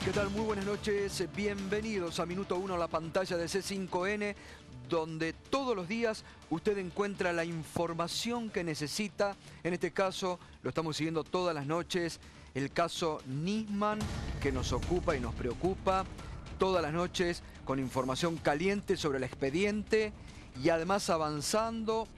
¿Qué tal? Muy buenas noches, bienvenidos a Minuto 1, la pantalla de C5N, donde todos los días usted encuentra la información que necesita. En este caso, lo estamos siguiendo todas las noches, el caso Nisman, que nos ocupa y nos preocupa, todas las noches con información caliente sobre el expediente y además avanzando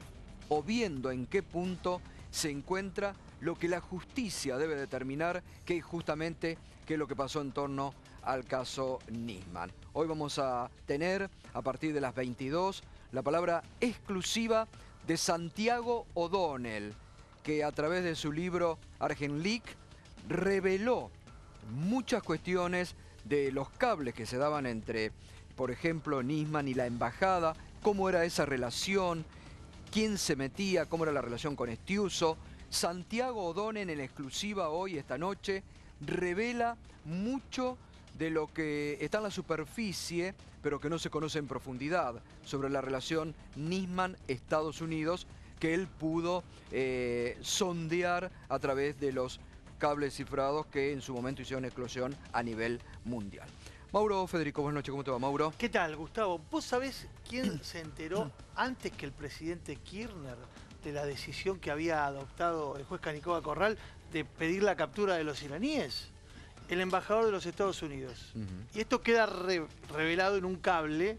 o viendo en qué punto se encuentra lo que la justicia debe determinar, que es justamente qué es lo que pasó en torno al caso Nisman. Hoy vamos a tener, a partir de las 22, la palabra exclusiva de Santiago O'Donnell, que a través de su libro Argent Leak reveló muchas cuestiones de los cables que se daban entre, por ejemplo, Nisman y la embajada, cómo era esa relación, quién se metía, cómo era la relación con Estiuso. Santiago O'Donnell en exclusiva hoy, esta noche, revela mucho de lo que está en la superficie, pero que no se conoce en profundidad, sobre la relación Nisman-Estados Unidos, que él pudo sondear a través de los cables cifrados que en su momento hicieron eclosión a nivel mundial. Mauro Federico, buenas noches, ¿cómo te va, Mauro? ¿Qué tal, Gustavo? ¿Vos sabés quién se enteró antes que el presidente Kirchner de la decisión que había adoptado el juez Canicoba Corral de pedir la captura de los iraníes? El embajador de los Estados Unidos. Y esto queda revelado en un cable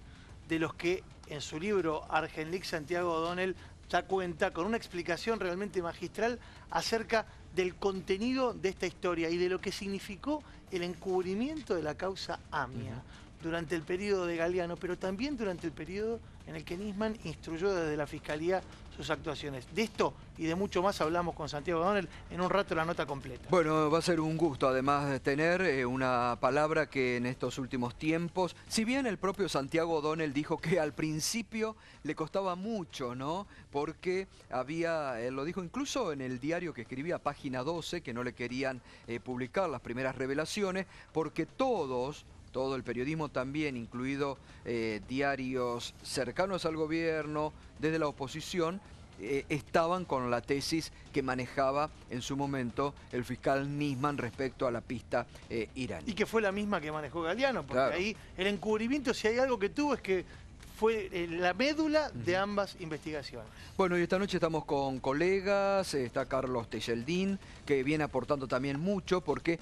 de los que en su libro Argent Leak Santiago O'Donnell da cuenta con una explicación realmente magistral acerca del contenido de esta historia y de lo que significó el encubrimiento de la causa AMIA durante el periodo de Galeano, pero también durante el periodo en el que Nisman instruyó desde la Fiscalía sus actuaciones. De esto y de mucho más hablamos con Santiago O'Donnell en un rato, la nota completa. Bueno, va a ser un gusto además de tener una palabra que en estos últimos tiempos, si bien el propio Santiago O'Donnell dijo que al principio le costaba mucho, ¿no? Porque había, él lo dijo incluso en el diario que escribía, Página 12, que no le querían publicar las primeras revelaciones, porque todo el periodismo también, incluido diarios cercanos al gobierno, desde la oposición, estaban con la tesis que manejaba en su momento el fiscal Nisman respecto a la pista iraní. Y que fue la misma que manejó Galeano, porque claro, ahí el encubrimiento, si hay algo que tuvo, es que fue la médula de ambas investigaciones. Bueno, y esta noche estamos con colegas, está Carlos Tejeldín, que viene aportando también mucho, porque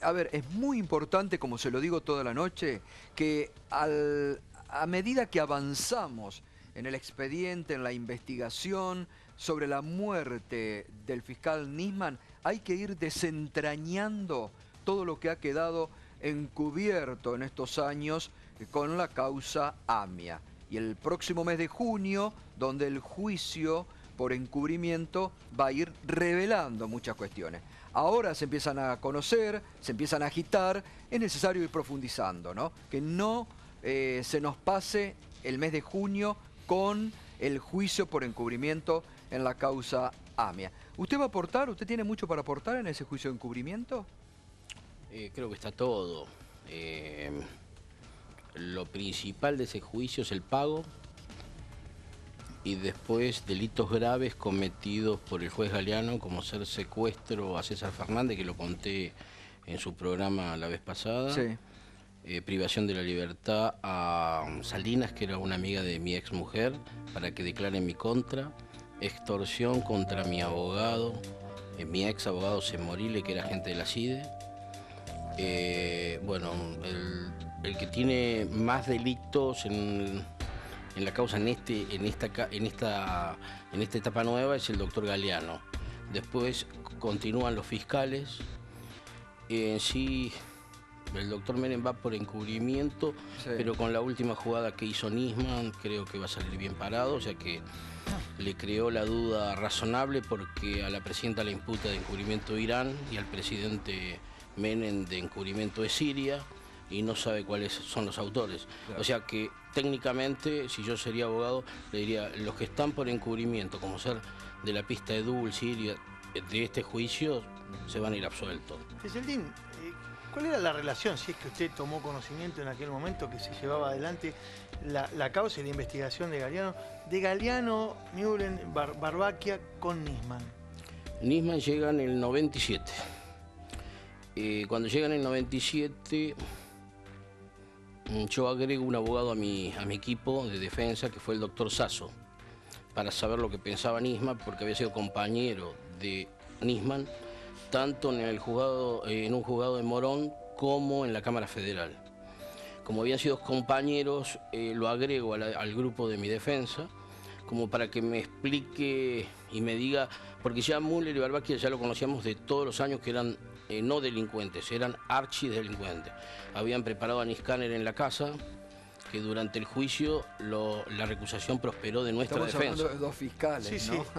a ver, es muy importante, como se lo digo toda la noche, que a medida que avanzamos en el expediente, en la investigación sobre la muerte del fiscal Nisman, hay que ir desentrañando todo lo que ha quedado encubierto en estos años con la causa AMIA. Y el próximo mes de junio, donde el juicio por encubrimiento va a ir revelando muchas cuestiones. Ahora se empiezan a conocer, se empiezan a agitar, es necesario ir profundizando, ¿no? Que no se nos pase el mes de junio con el juicio por encubrimiento en la causa AMIA. ¿Usted va a aportar? ¿Usted tiene mucho para aportar en ese juicio de encubrimiento? Creo que está todo. Lo principal de ese juicio es el pago y después delitos graves cometidos por el juez Galeano, como ser secuestro a César Fernández, que lo conté en su programa la vez pasada. Sí. Privación de la libertad a Salinas, que era una amiga de mi ex mujer, para que declare en mi contra. Extorsión contra mi abogado, mi ex abogado Semorile, que era agente de la CIDE. Bueno, el que tiene más delitos en la causa en esta etapa nueva es el doctor Galeano. Después continúan los fiscales. En sí, el doctor Menem va por encubrimiento, sí, pero con la última jugada que hizo Nisman creo que va a salir bien parado, o sea que le creó la duda razonable, porque a la presidenta le imputa de encubrimiento de Irán y al presidente Menem de encubrimiento de Siria, y no sabe cuáles son los autores. Claro. O sea que técnicamente, si yo sería abogado, le diría, los que están por encubrimiento, como ser de la pista de Dul, Siria, de este juicio, se van a ir absueltos. Tejeldín, ¿cuál era la relación, si es que usted tomó conocimiento en aquel momento que se llevaba adelante la causa y la investigación de Galeano, Mühlen, Barbaquia con Nisman? Nisman llega en el 97. Cuando llega en el 97, yo agrego un abogado a mi equipo de defensa, que fue el doctor Sasso, para saber lo que pensaba Nisman, porque había sido compañero de Nisman, tanto en un juzgado de Morón como en la Cámara Federal. Como habían sido compañeros, lo agrego al grupo de mi defensa, como para que me explique y me diga, porque ya Müller y Barbacchia ya lo conocíamos de todos los años que eran no delincuentes, eran archidelincuentes. Habían preparado a Niskaner en la casa, que durante el juicio la recusación prosperó de nuestra defensa. Estamos hablando de dos fiscales, Sí, ¿no? sí.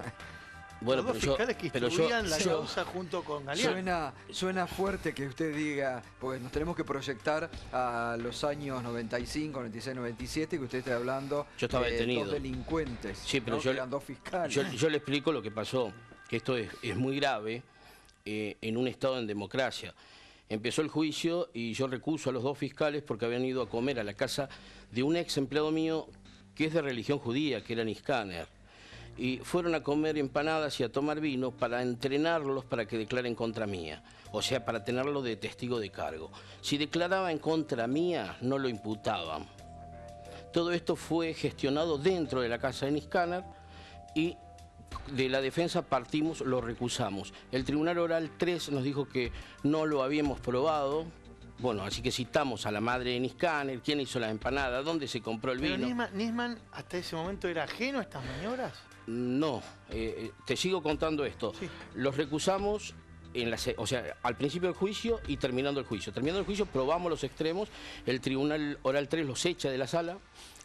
Bueno, Los dos fiscales que instruían la yo- causa junto con Galeano. Suena fuerte que usted diga, porque nos tenemos que proyectar a los años 95, 96, 97, que usted esté hablando Yo estaba de detenido. dos delincuentes, Sí, pero ¿no? yo- Que eran dos fiscales. Yo le explico lo que pasó, que esto es muy grave en un Estado en democracia. Empezó el juicio y yo recuso a los dos fiscales porque habían ido a comer a la casa de un ex empleado mío que es de religión judía, que era Niskaner. Y fueron a comer empanadas y a tomar vino para entrenarlos para que declaren contra mía. O sea, para tenerlo de testigo de cargo. Si declaraba en contra mía, no lo imputaban. Todo esto fue gestionado dentro de la casa de Niskaner y de la defensa partimos, lo recusamos. El Tribunal Oral 3 nos dijo que no lo habíamos probado. Bueno, así que citamos a la madre de Niskaner, quién hizo las empanadas, dónde se compró el Pero vino. Nisman hasta ese momento era ajeno a estas maniobras. No, te sigo contando esto. Sí. Los recusamos o sea, al principio del juicio y terminando el juicio. Terminando el juicio probamos los extremos, el Tribunal Oral 3 los echa de la sala,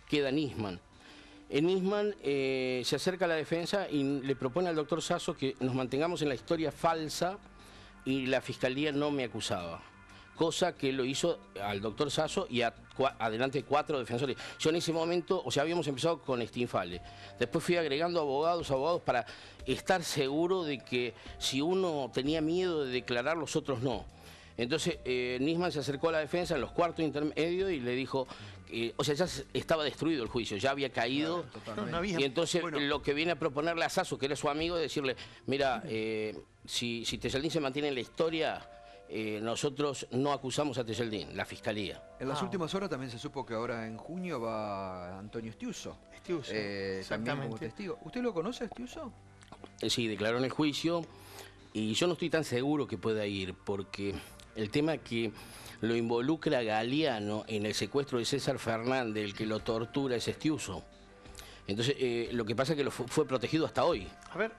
queda Nisman. En Nisman se acerca a la defensa y le propone al doctor Sasso que nos mantengamos en la historia falsa y la Fiscalía no me acusaba. Cosa que lo hizo al doctor Sasso y adelante de 4 defensores. Yo en ese momento, o sea, habíamos empezado con Stinfale. Después fui agregando abogados para estar seguro de que si uno tenía miedo de declarar, los otros no. Entonces Nisman se acercó a la defensa en los cuartos intermedios y le dijo, o sea, ya estaba destruido el juicio, ya había caído. Claro, totalmente. No había. Y entonces Bueno. lo que viene a proponerle a Sasso, que era su amigo, es decirle, mira, si Tejeldín se mantiene en la historia, nosotros no acusamos a Tejeldín, la Fiscalía. En las Ah. últimas horas también se supo que ahora en junio va Antonio Estiuso. Estiuso, También como exactamente. testigo. ¿Usted lo conoce, Estiuso? Sí, declaró en el juicio y yo no estoy tan seguro que pueda ir porque el tema que lo involucra Galeano en el secuestro de César Fernández, el que lo tortura es Estiuso. Entonces, lo que pasa es que fue protegido hasta hoy. A ver.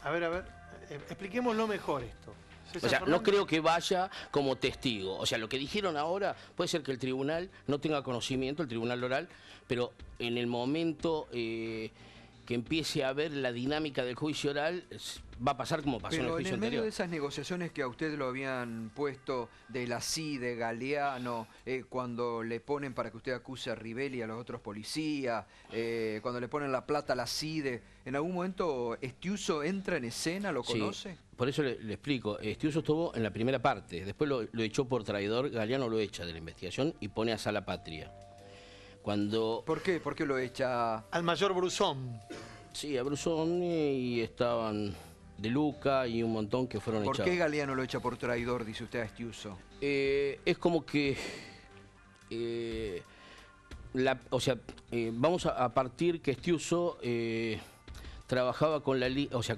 Expliquémoslo mejor esto. César O sea, no Fernández- creo que vaya como testigo. O sea, lo que dijeron ahora puede ser que el tribunal no tenga conocimiento, el tribunal oral, pero en el momento que empiece a ver la dinámica del juicio oral, va a pasar como pasó en el Pero en juicio el medio anterior. de esas negociaciones que a usted lo habían puesto de la CIDE, Galeano, cuando le ponen para que usted acuse a Rivelli y a los otros policías, cuando le ponen la plata a la CIDE, ¿en algún momento Estiuso entra en escena, lo Sí, conoce? por eso le explico. Estiuso estuvo en la primera parte, después lo echó por traidor, Galeano lo echa de la investigación y pone a Sala Patria. Cuando, ¿Por qué? ¿Por qué lo echa? Al mayor Brusón. sí, a Brusoni y estaban De Luca y un montón que fueron ¿Por echados. qué Galeano lo echa por traidor, dice usted a Estiuso? Es como que, vamos a partir que Estiuso trabajaba con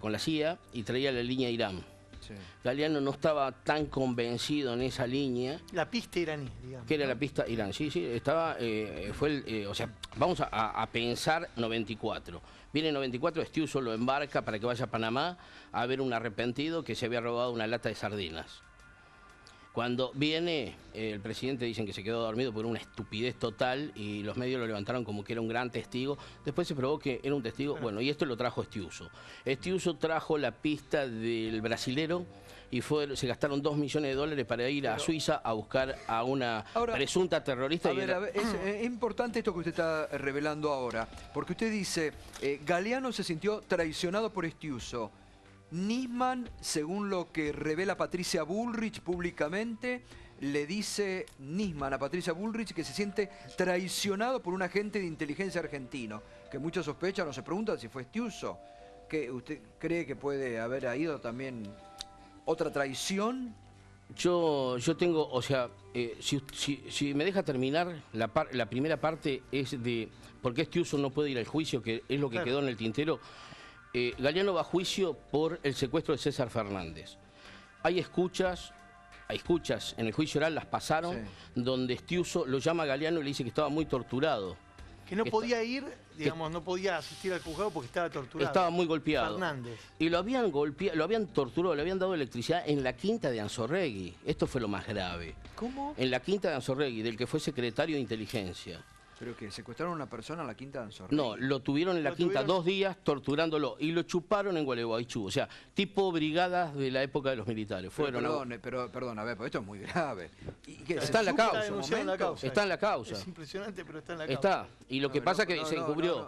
con la CIA y traía la línea Irán. Sí. Galeano no estaba tan convencido en esa línea, La pista iraní, digamos. que era la pista Irán. Sí, estaba, vamos a pensar 94. Viene 94, Estiuso lo embarca para que vaya a Panamá a ver un arrepentido que se había robado una lata de sardinas. Cuando viene, el presidente dicen que se quedó dormido por una estupidez total y los medios lo levantaron como que era un gran testigo. Después se probó que era un testigo, bueno, y esto lo trajo Estiuso. Estiuso trajo la pista del brasilero y se gastaron $2 millones para ir a Suiza a buscar a una Ahora, presunta terrorista. A ver, es importante esto que usted está revelando ahora, porque usted dice, Galeano se sintió traicionado por Estiuso. Nisman, según lo que revela Patricia Bullrich públicamente, le dice Nisman a Patricia Bullrich que se siente traicionado por un agente de inteligencia argentino, que muchos sospechan o se preguntan si fue Estiuso. ¿Usted cree que puede haber habido también otra traición Yo tengo, o sea, si me deja terminar, la primera parte es de por qué Estiuso no puede ir al juicio, que es lo que quedó en el tintero. Galeano va a juicio por el secuestro de César Fernández. Hay escuchas en el juicio oral, las pasaron, donde Estiuso lo llama a Galeano y le dice que estaba muy torturado. Que no podía ir, digamos, no podía asistir al juzgado porque estaba torturado. Estaba muy golpeado. Fernández. Y lo habían golpeado, lo habían torturado, le habían dado electricidad en la quinta de Anzoregui. Esto fue lo más grave. ¿Cómo? En la quinta de Anzoregui, del que fue secretario de inteligencia. ¿Pero que secuestraron a una persona en la quinta de Anzoregui? No, lo tuvieron en la quinta 2 días torturándolo y lo chuparon en Gualeguaychú. O sea, tipo brigadas de la época de los militares. Perdón, a ver, pero esto es muy grave. Está en la causa. Está en la causa. Es impresionante, pero está en la causa. Está. Y lo que pasa es que se encubrió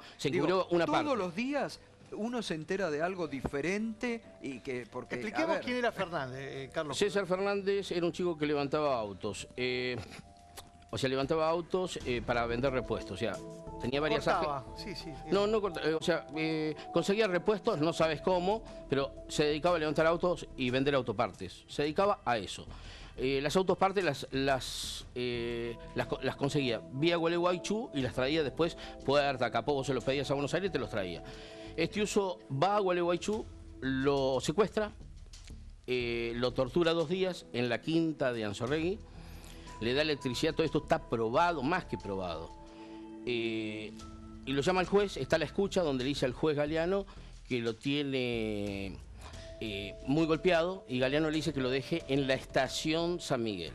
una parte. Todos los días uno se entera de algo diferente y que... porque expliquemos quién era Fernández, Carlos. César Fernández era un chico que levantaba autos. Levantaba autos para vender repuestos. O sea, tenía varias conseguía repuestos, no sabes cómo, pero se dedicaba a levantar autos y vender autopartes. Se dedicaba a eso. Las autopartes las conseguía vía Gualeguaychú y las traía después Puerta, Capó. Vos se los pedías a Buenos Aires y te los traía. Estiuso va a Gualeguaychú, lo secuestra, lo tortura 2 días en la quinta de Anzoregui. Le da electricidad, todo esto está probado, más que probado. Y lo llama al juez, está la escucha donde le dice al juez Galeano que lo tiene muy golpeado y Galeano le dice que lo deje en la estación San Miguel.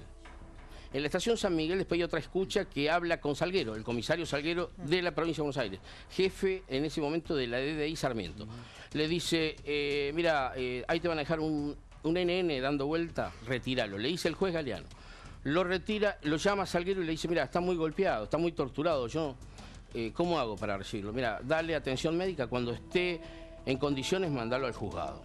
En la estación San Miguel después hay otra escucha que habla con Salguero, el comisario Salguero de la provincia de Buenos Aires, jefe en ese momento de la DDI Sarmiento. Le dice, mira, ahí te van a dejar un NN dando vuelta, retíralo. Le dice el juez Galeano. Lo retira, lo llama a Salguero y le dice, mira, está muy golpeado, está muy torturado, yo, ¿cómo hago para recibirlo? Mira, dale atención médica, cuando esté en condiciones, mandalo al juzgado.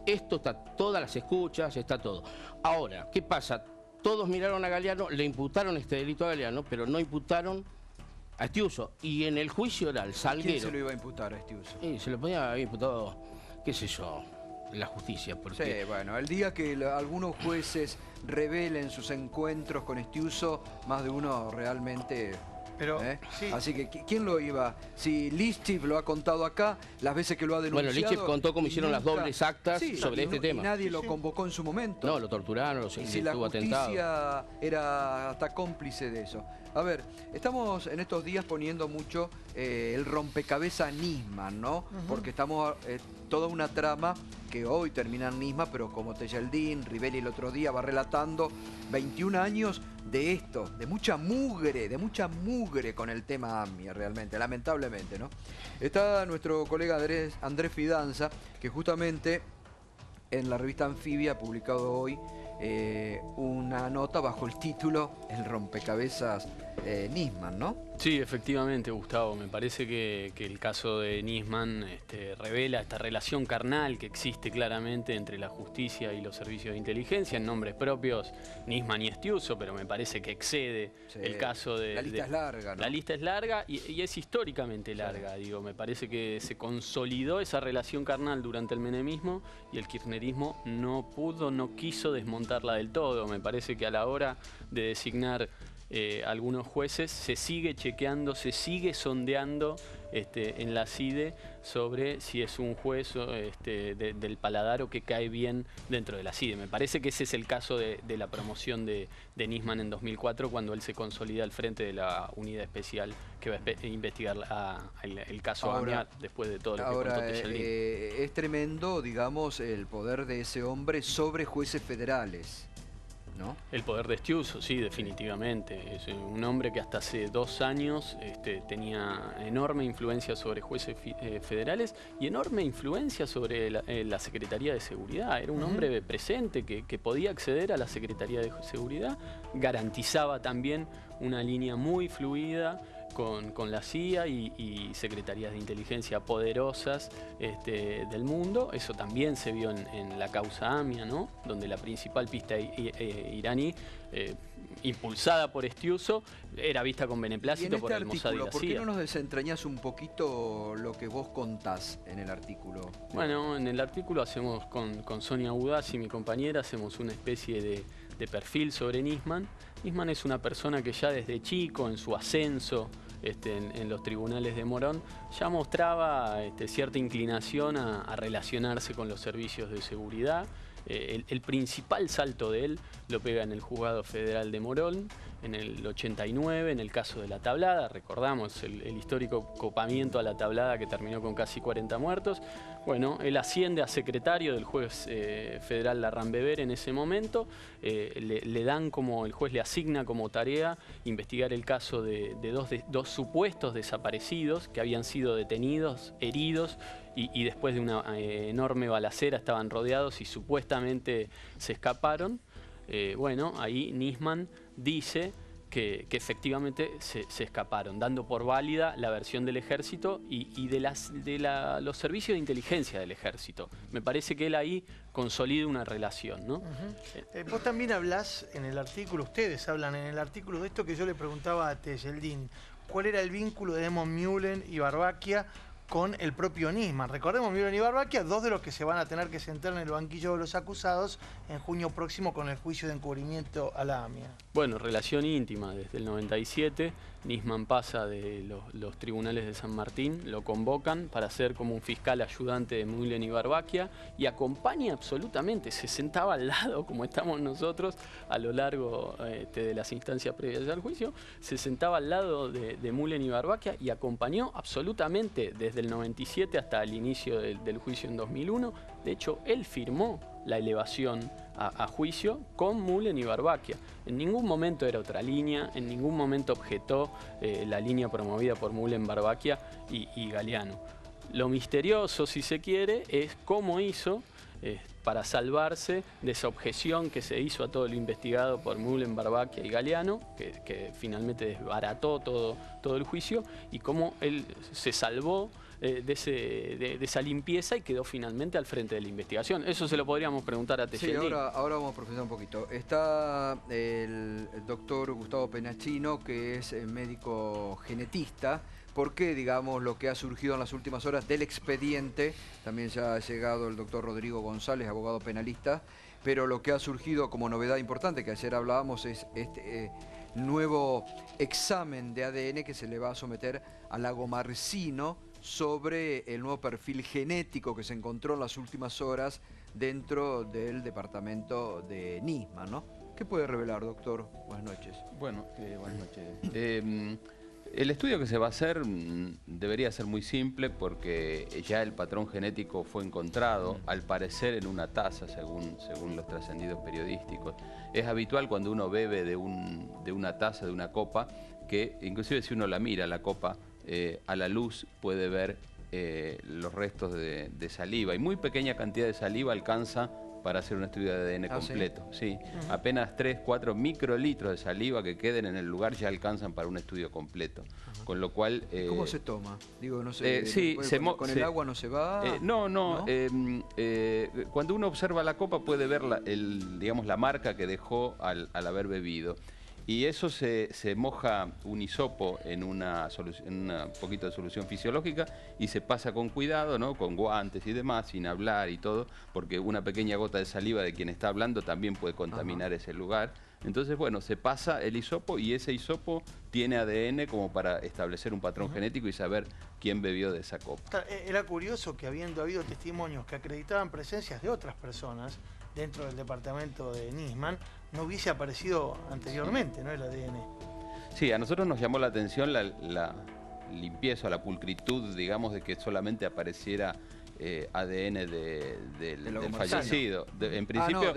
Esto está, todas las escuchas, está todo. Ahora, ¿qué pasa? Todos miraron a Galeano, le imputaron este delito a Galeano, pero no imputaron a Estiuso. Y en el juicio oral, Salguero... ¿Quién se lo iba a imputar a Estiuso? Se lo podía haber imputado, qué sé yo, la justicia. Porque... Sí, bueno, el día que algunos jueces revelen sus encuentros con Estiuso, más de uno realmente... Pero, sí. Así que, ¿quién lo iba? Si Lischif lo ha contado acá, las veces que lo ha denunciado... Bueno, Lischif contó cómo hicieron las dobles actas sobre este tema. Y nadie lo convocó en su momento. No, lo torturaron, si la justicia era hasta cómplice de eso. A ver, estamos en estos días poniendo mucho el rompecabezas Nisman, ¿no? Porque estamos... toda una trama que hoy termina en Nisman, pero como Tejeldín, Rivelli el otro día va relatando 21 años de esto, de mucha mugre con el tema AMIA realmente, lamentablemente, ¿no? Está nuestro colega Andrés Fidanza, que justamente en la revista Anfibia ha publicado hoy una nota bajo el título El rompecabezas Nisman, ¿no? Sí, efectivamente, Gustavo. Me parece que el caso de Nisman revela esta relación carnal que existe claramente entre la justicia y los servicios de inteligencia en nombres propios, Nisman y Estiuso, pero me parece que excede el caso de... La lista es larga, ¿no? La lista es larga y es históricamente larga, digo. Me parece que se consolidó esa relación carnal durante el menemismo y el kirchnerismo no quiso desmontarla del todo. Me parece que a la hora de designar algunos jueces se sigue chequeando, se sigue sondeando en la CIDE sobre si es un juez del paladar o que cae bien dentro de la CIDE. Me parece que ese es el caso de la promoción de Nisman en 2004, cuando él se consolida al frente de la unidad especial que va a investigar el caso AMIA después de todo lo que contó Tejeldín. Es tremendo, digamos, el poder de ese hombre sobre jueces federales, ¿no? El poder de Estiuso, sí, definitivamente. Es un hombre que hasta hace 2 años tenía enorme influencia sobre jueces federales y enorme influencia sobre la Secretaría de Seguridad. Era un hombre presente que podía acceder a la Secretaría de Seguridad, garantizaba también una línea muy fluida con la CIA y secretarías de inteligencia poderosas del mundo. Eso también se vio en la causa AMIA, ¿no? Donde la principal pista iraní, impulsada por Estiuso, era vista con beneplácito por el Mossad y la CIA. ¿Por qué no nos desentrañás un poquito lo que vos contás en el artículo? Bueno, en el artículo hacemos con Sonia Udaz y mi compañera, hacemos una especie de perfil sobre Nisman. Nisman es una persona que ya desde chico, en su ascenso en los tribunales de Morón, ya mostraba cierta inclinación a relacionarse con los servicios de seguridad. El principal salto de él lo pega en el Juzgado Federal de Morón, en el 89, en el caso de La Tablada. Recordamos el histórico copamiento a La Tablada que terminó con casi 40 muertos. Bueno, él asciende a secretario del juez federal Larrán-Beber en ese momento. Le dan el juez le asigna como tarea investigar el caso de dos supuestos desaparecidos que habían sido detenidos, heridos, y después de una enorme balacera estaban rodeados y supuestamente se escaparon. Bueno, ahí Nisman dice que efectivamente se escaparon, dando por válida la versión del ejército y de los servicios de inteligencia del ejército. Me parece que él ahí consolida una relación, ¿no? Vos también hablás en el artículo, ustedes hablan en el artículo de esto que yo le preguntaba a Tejeldín, ¿cuál era el vínculo de Edmond Mühlen y Barbaquia con el propio Nisman? Recordemos, Mühlen y Barbaquia, dos de los que se van a tener que sentar en el banquillo de los acusados en junio próximo con el juicio de encubrimiento a la AMIA. Bueno, relación íntima. Desde el 97, Nisman pasa de los tribunales de San Martín, lo convocan para ser como un fiscal ayudante de Mühlen y Barbaquia y acompaña absolutamente, se sentaba al lado, como estamos nosotros, a lo largo de las instancias previas al juicio, se sentaba al lado de Mühlen y Barbaquia y acompañó absolutamente desde el 97 hasta el inicio del juicio en 2001. De hecho, él firmó la elevación a juicio con Mühlen y Barbaquia. En ningún momento era otra línea, en ningún momento objetó la línea promovida por Mühlen, Barbaquia y Galeano. Lo misterioso, si se quiere, es cómo hizo para salvarse de esa objeción que se hizo a todo lo investigado por Mühlen, Barbaquia y Galeano, que finalmente desbarató todo el juicio, y cómo él se salvó de esa limpieza y quedó finalmente al frente de la investigación. Eso se lo podríamos preguntar a Tejeldín. Sí, ahora vamos a profundizar un poquito. Está el doctor Gustavo Penachino, que es médico genetista. ¿Por qué, digamos, lo que ha surgido en las últimas horas del expediente? También ya ha llegado el doctor Rodrigo González, abogado penalista, pero lo que ha surgido como novedad importante, que ayer hablábamos, es este nuevo examen de ADN que se le va a someter a Lagomarsino sobre el nuevo perfil genético que se encontró en las últimas horas dentro del departamento de Nisman, ¿no? ¿Qué puede revelar, doctor? Buenas noches. Bueno, buenas noches. El estudio que se va a hacer debería ser muy simple porque ya el patrón genético fue encontrado, al parecer en una taza, según los trascendidos periodísticos. Es habitual cuando uno bebe de una taza, de una copa, que inclusive si uno la mira, la copa, a la luz puede ver los restos de saliva. Y muy pequeña cantidad de saliva alcanza para hacer un estudio de ADN completo. ¿Sí? Apenas 3-4 microlitros de saliva que queden en el lugar ya alcanzan para un estudio completo. Con lo cual... ¿Cómo se toma? Digo, no sé, sí, con el agua no se va. No. Cuando uno observa la copa puede ver digamos, la marca que dejó al haber bebido. Y eso se moja un hisopo en un poquito de solución fisiológica y se pasa con cuidado, ¿no? Con guantes y demás, sin hablar y todo, porque una pequeña gota de saliva de quien está hablando también puede contaminar ese lugar. Entonces, bueno, se pasa el hisopo y ese hisopo tiene ADN como para establecer un patrón genético y saber quién bebió de esa copa. Era curioso que habiendo habido testimonios que acreditaban presencias de otras personas dentro del departamento de Nisman, no hubiese aparecido anteriormente, ¿no? El ADN. Sí, a nosotros nos llamó la atención la limpieza, la pulcritud, digamos, de que solamente apareciera ADN del fallecido. En principio,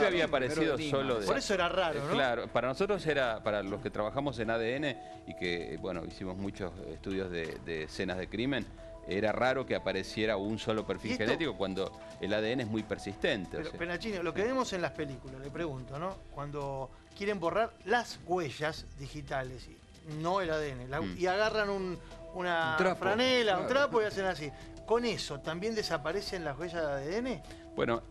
había aparecido solo de... Por eso era raro, ¿no? Claro, para nosotros para los que trabajamos en ADN y que, bueno, hicimos muchos estudios de escenas de crimen, era raro que apareciera un solo perfil genético cuando el ADN es muy persistente. Pero, Penachino, lo que vemos en las películas, le pregunto, ¿no? Cuando quieren borrar las huellas digitales, no el ADN, y agarran una franela, un trapo y hacen así. ¿Con eso también desaparecen las huellas de ADN? Bueno,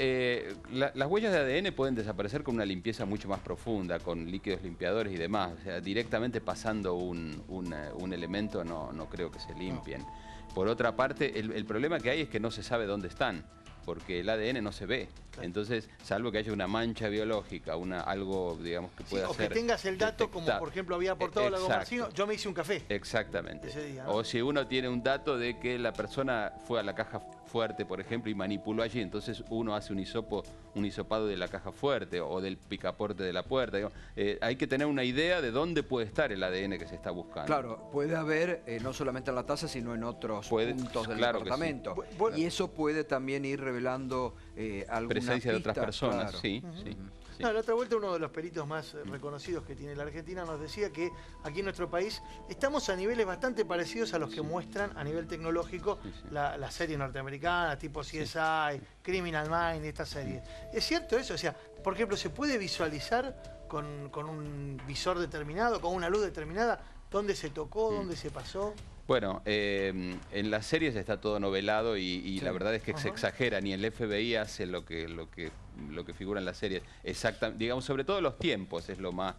las huellas de ADN pueden desaparecer con una limpieza mucho más profunda, con líquidos limpiadores y demás. O sea, directamente pasando un elemento no creo que se limpien. Por otra parte, el problema que hay es que no se sabe dónde están. porque el ADN no se ve. Claro. Entonces, salvo que haya una mancha biológica, algo, digamos, que pueda o ser que tengas el dato, como detectado. por ejemplo había aportado la Exacto. Gomarcino, yo me hice un café. Exactamente. Ese día, ¿no? O si uno tiene un dato de que la persona fue a la caja fuerte, por ejemplo, y manipuló allí, entonces uno hace un hisopado de la caja fuerte o del picaporte de la puerta. Digamos. Hay que tener una idea de dónde puede estar el ADN que se está buscando. Claro, puede haber no solamente en la taza, sino en otros puntos del claro que sí. departamento. Bueno. Y eso puede también ir revelando alguna Presencia de otras pista, personas, claro. sí, sí. Sí. No, la otra vuelta uno de los peritos más reconocidos que tiene la Argentina nos decía que aquí en nuestro país estamos a niveles bastante parecidos a los que muestran a nivel tecnológico Sí, sí. la serie norteamericana, tipo CSI, Criminal Minds, estas series. ¿Es cierto eso? O sea, por ejemplo, ¿se puede visualizar con un visor determinado, con una luz determinada, dónde se tocó, dónde se pasó? Bueno, en las series está todo novelado y Sí. la verdad es que se Ajá. exagera, ni el FBI hace lo que figura en las series. Digamos, sobre todo los tiempos es lo más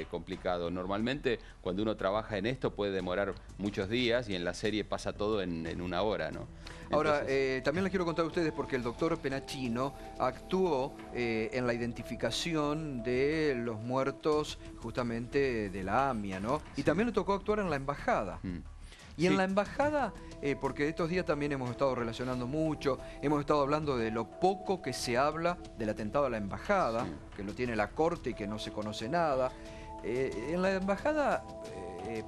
complicado. Normalmente cuando uno trabaja en esto puede demorar muchos días y en la serie pasa todo en una hora, ¿no? Ahora, Entonces, también les quiero contar a ustedes porque el doctor Penachino actuó en la identificación de los muertos justamente de la AMIA, ¿no? Y también le tocó actuar en la embajada. Y en Sí. la embajada, porque estos días también hemos estado relacionando mucho, hemos estado hablando de lo poco que se habla del atentado a la embajada, Sí. que lo tiene la corte y que no se conoce nada. En la embajada,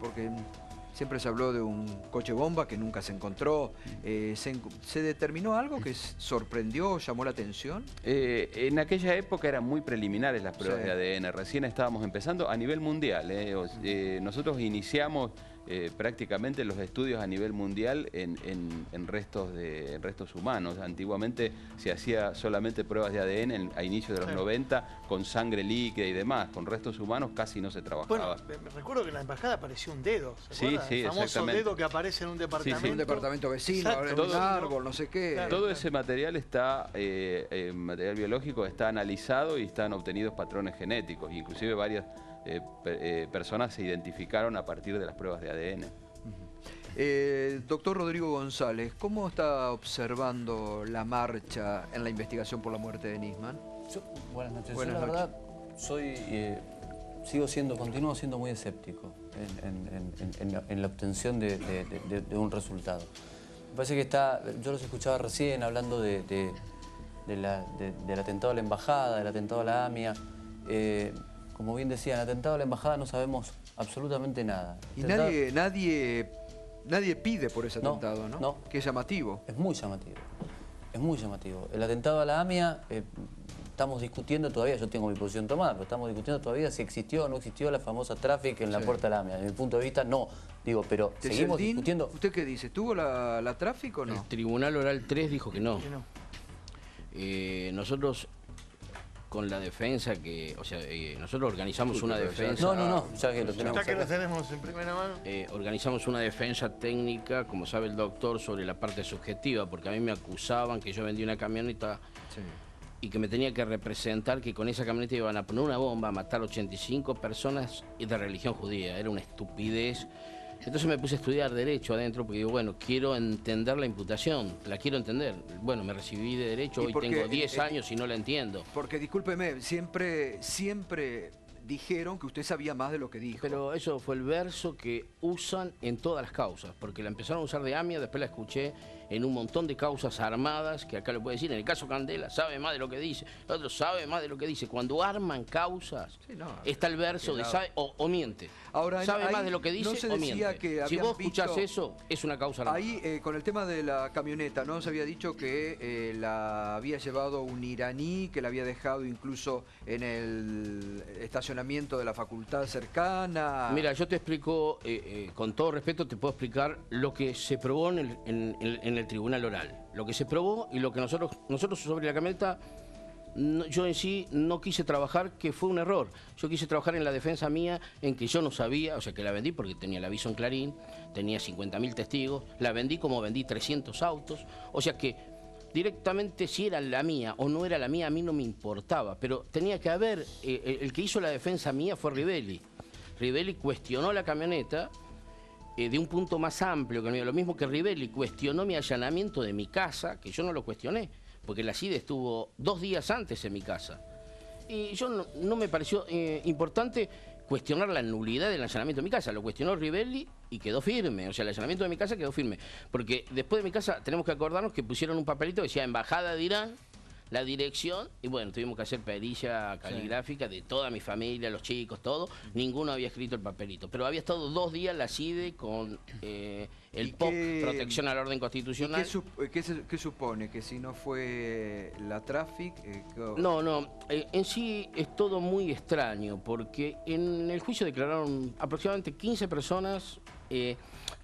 porque siempre se habló de un coche bomba que nunca se encontró, ¿se determinó algo que sorprendió, llamó la atención? En aquella época eran muy preliminares las pruebas Sí. de ADN, recién estábamos empezando a nivel mundial. Nosotros iniciamos prácticamente los estudios a nivel mundial en restos humanos. Antiguamente se hacía solamente pruebas de ADN a inicios de los Sí. 90 con sangre líquida y demás. Con restos humanos casi no se Bueno, trabajaba. me recuerdo que en la embajada apareció un dedo, ¿se Sí, acuerda? sí, El famoso exactamente. dedo que aparece en un departamento. En un departamento vecino, Exacto. en Todo- un árbol, no sé qué. Claro. Todo ese material está, material biológico está analizado y están obtenidos patrones genéticos. Inclusive varias personas se identificaron a partir de las pruebas de ADN. Doctor Rodrigo González, ¿cómo está observando la marcha en la investigación por la muerte de Nisman? Buenas noches. Buenas Yo, la noches. verdad, continúo siendo muy escéptico en la obtención de un resultado. Me parece que yo los escuchaba recién hablando del atentado a la embajada, del atentado a la AMIA. Como bien decían, el atentado a la embajada no sabemos absolutamente nada. Y Atentado- nadie pide por ese No, atentado, ¿no? no. Que es llamativo. Es muy llamativo. Es muy llamativo. El atentado a la AMIA, estamos discutiendo todavía, yo tengo mi posición tomada, pero estamos discutiendo todavía si existió o no existió la famosa traffic en la Sí. puerta de la AMIA. Desde mi punto de vista, no. Digo, pero seguimos Teseldín, discutiendo. ¿usted qué dice? ¿Tuvo la tráfico o no? El Tribunal Oral 3 dijo que no. Que no. Nosotros con la defensa nosotros organizamos una defensa. No, ya que lo tenemos Ya que lo acá. tenemos en primera mano. Organizamos una defensa técnica, como sabe el doctor, sobre la parte subjetiva, porque a mí me acusaban que yo vendí una camioneta Sí. y que me tenía que representar que con esa camioneta iban a poner una bomba, a matar 85 personas y de religión judía. Era una estupidez. Entonces me puse a estudiar Derecho adentro porque digo, bueno, quiero entender la imputación, la quiero entender. Bueno, me recibí de Derecho, ¿Y hoy por qué? tengo 10 años y no la entiendo. Porque, discúlpeme, siempre dijeron que usted sabía más de lo que dijo. Pero eso fue el verso que usan en todas las causas, porque la empezaron a usar de AMIA, después la escuché en un montón de causas armadas, que acá le puedo decir, en el caso Candela, sabe más de lo que dice, el otro sabe más de lo que dice. Cuando arman causas, Sí, no, está el verso de sabe o miente. Ahora, sabe ahí más de lo que dice no se o decía miente. que Si habían vos escuchás visto- eso, es una causa armada. Ahí, con el tema de la camioneta, ¿no? Se había dicho que la había llevado un iraní, que la había dejado incluso en el estacionamiento de la facultad cercana. Mira, yo te explico, con todo respeto, te puedo explicar lo que se probó en el tribunal oral. Lo que se probó y lo que nosotros sobre la camioneta, yo en sí no quise trabajar, que fue un error. Yo quise trabajar en la defensa mía, en que yo no sabía, o sea, que la vendí porque tenía el aviso en Clarín, tenía 50.000 testigos, la vendí como vendí 300 autos, o sea que directamente si era la mía o no era la mía, a mí no me importaba, pero tenía que haber, el que hizo la defensa mía fue Rivelli. Rivelli cuestionó la camioneta de un punto más amplio que el mío. Lo mismo que Rivelli cuestionó mi allanamiento de mi casa, que yo no lo cuestioné, porque la CIDE estuvo 2 días antes en mi casa. Y yo no me pareció importante cuestionar la nulidad del allanamiento de mi casa. Lo cuestionó Rivelli y quedó firme. O sea, el allanamiento de mi casa quedó firme. Porque después de mi casa tenemos que acordarnos que pusieron un papelito que decía Embajada de Irán, la dirección, y bueno, tuvimos que hacer perilla caligráfica de toda mi familia, los chicos, todo. Ninguno había escrito el papelito. Pero había estado 2 días la CIDE con el POC, protección al orden constitucional. ¿Qué supone? ¿Que si no fue la Traffic? No, en sí es todo muy extraño, porque en el juicio declararon aproximadamente 15 personas que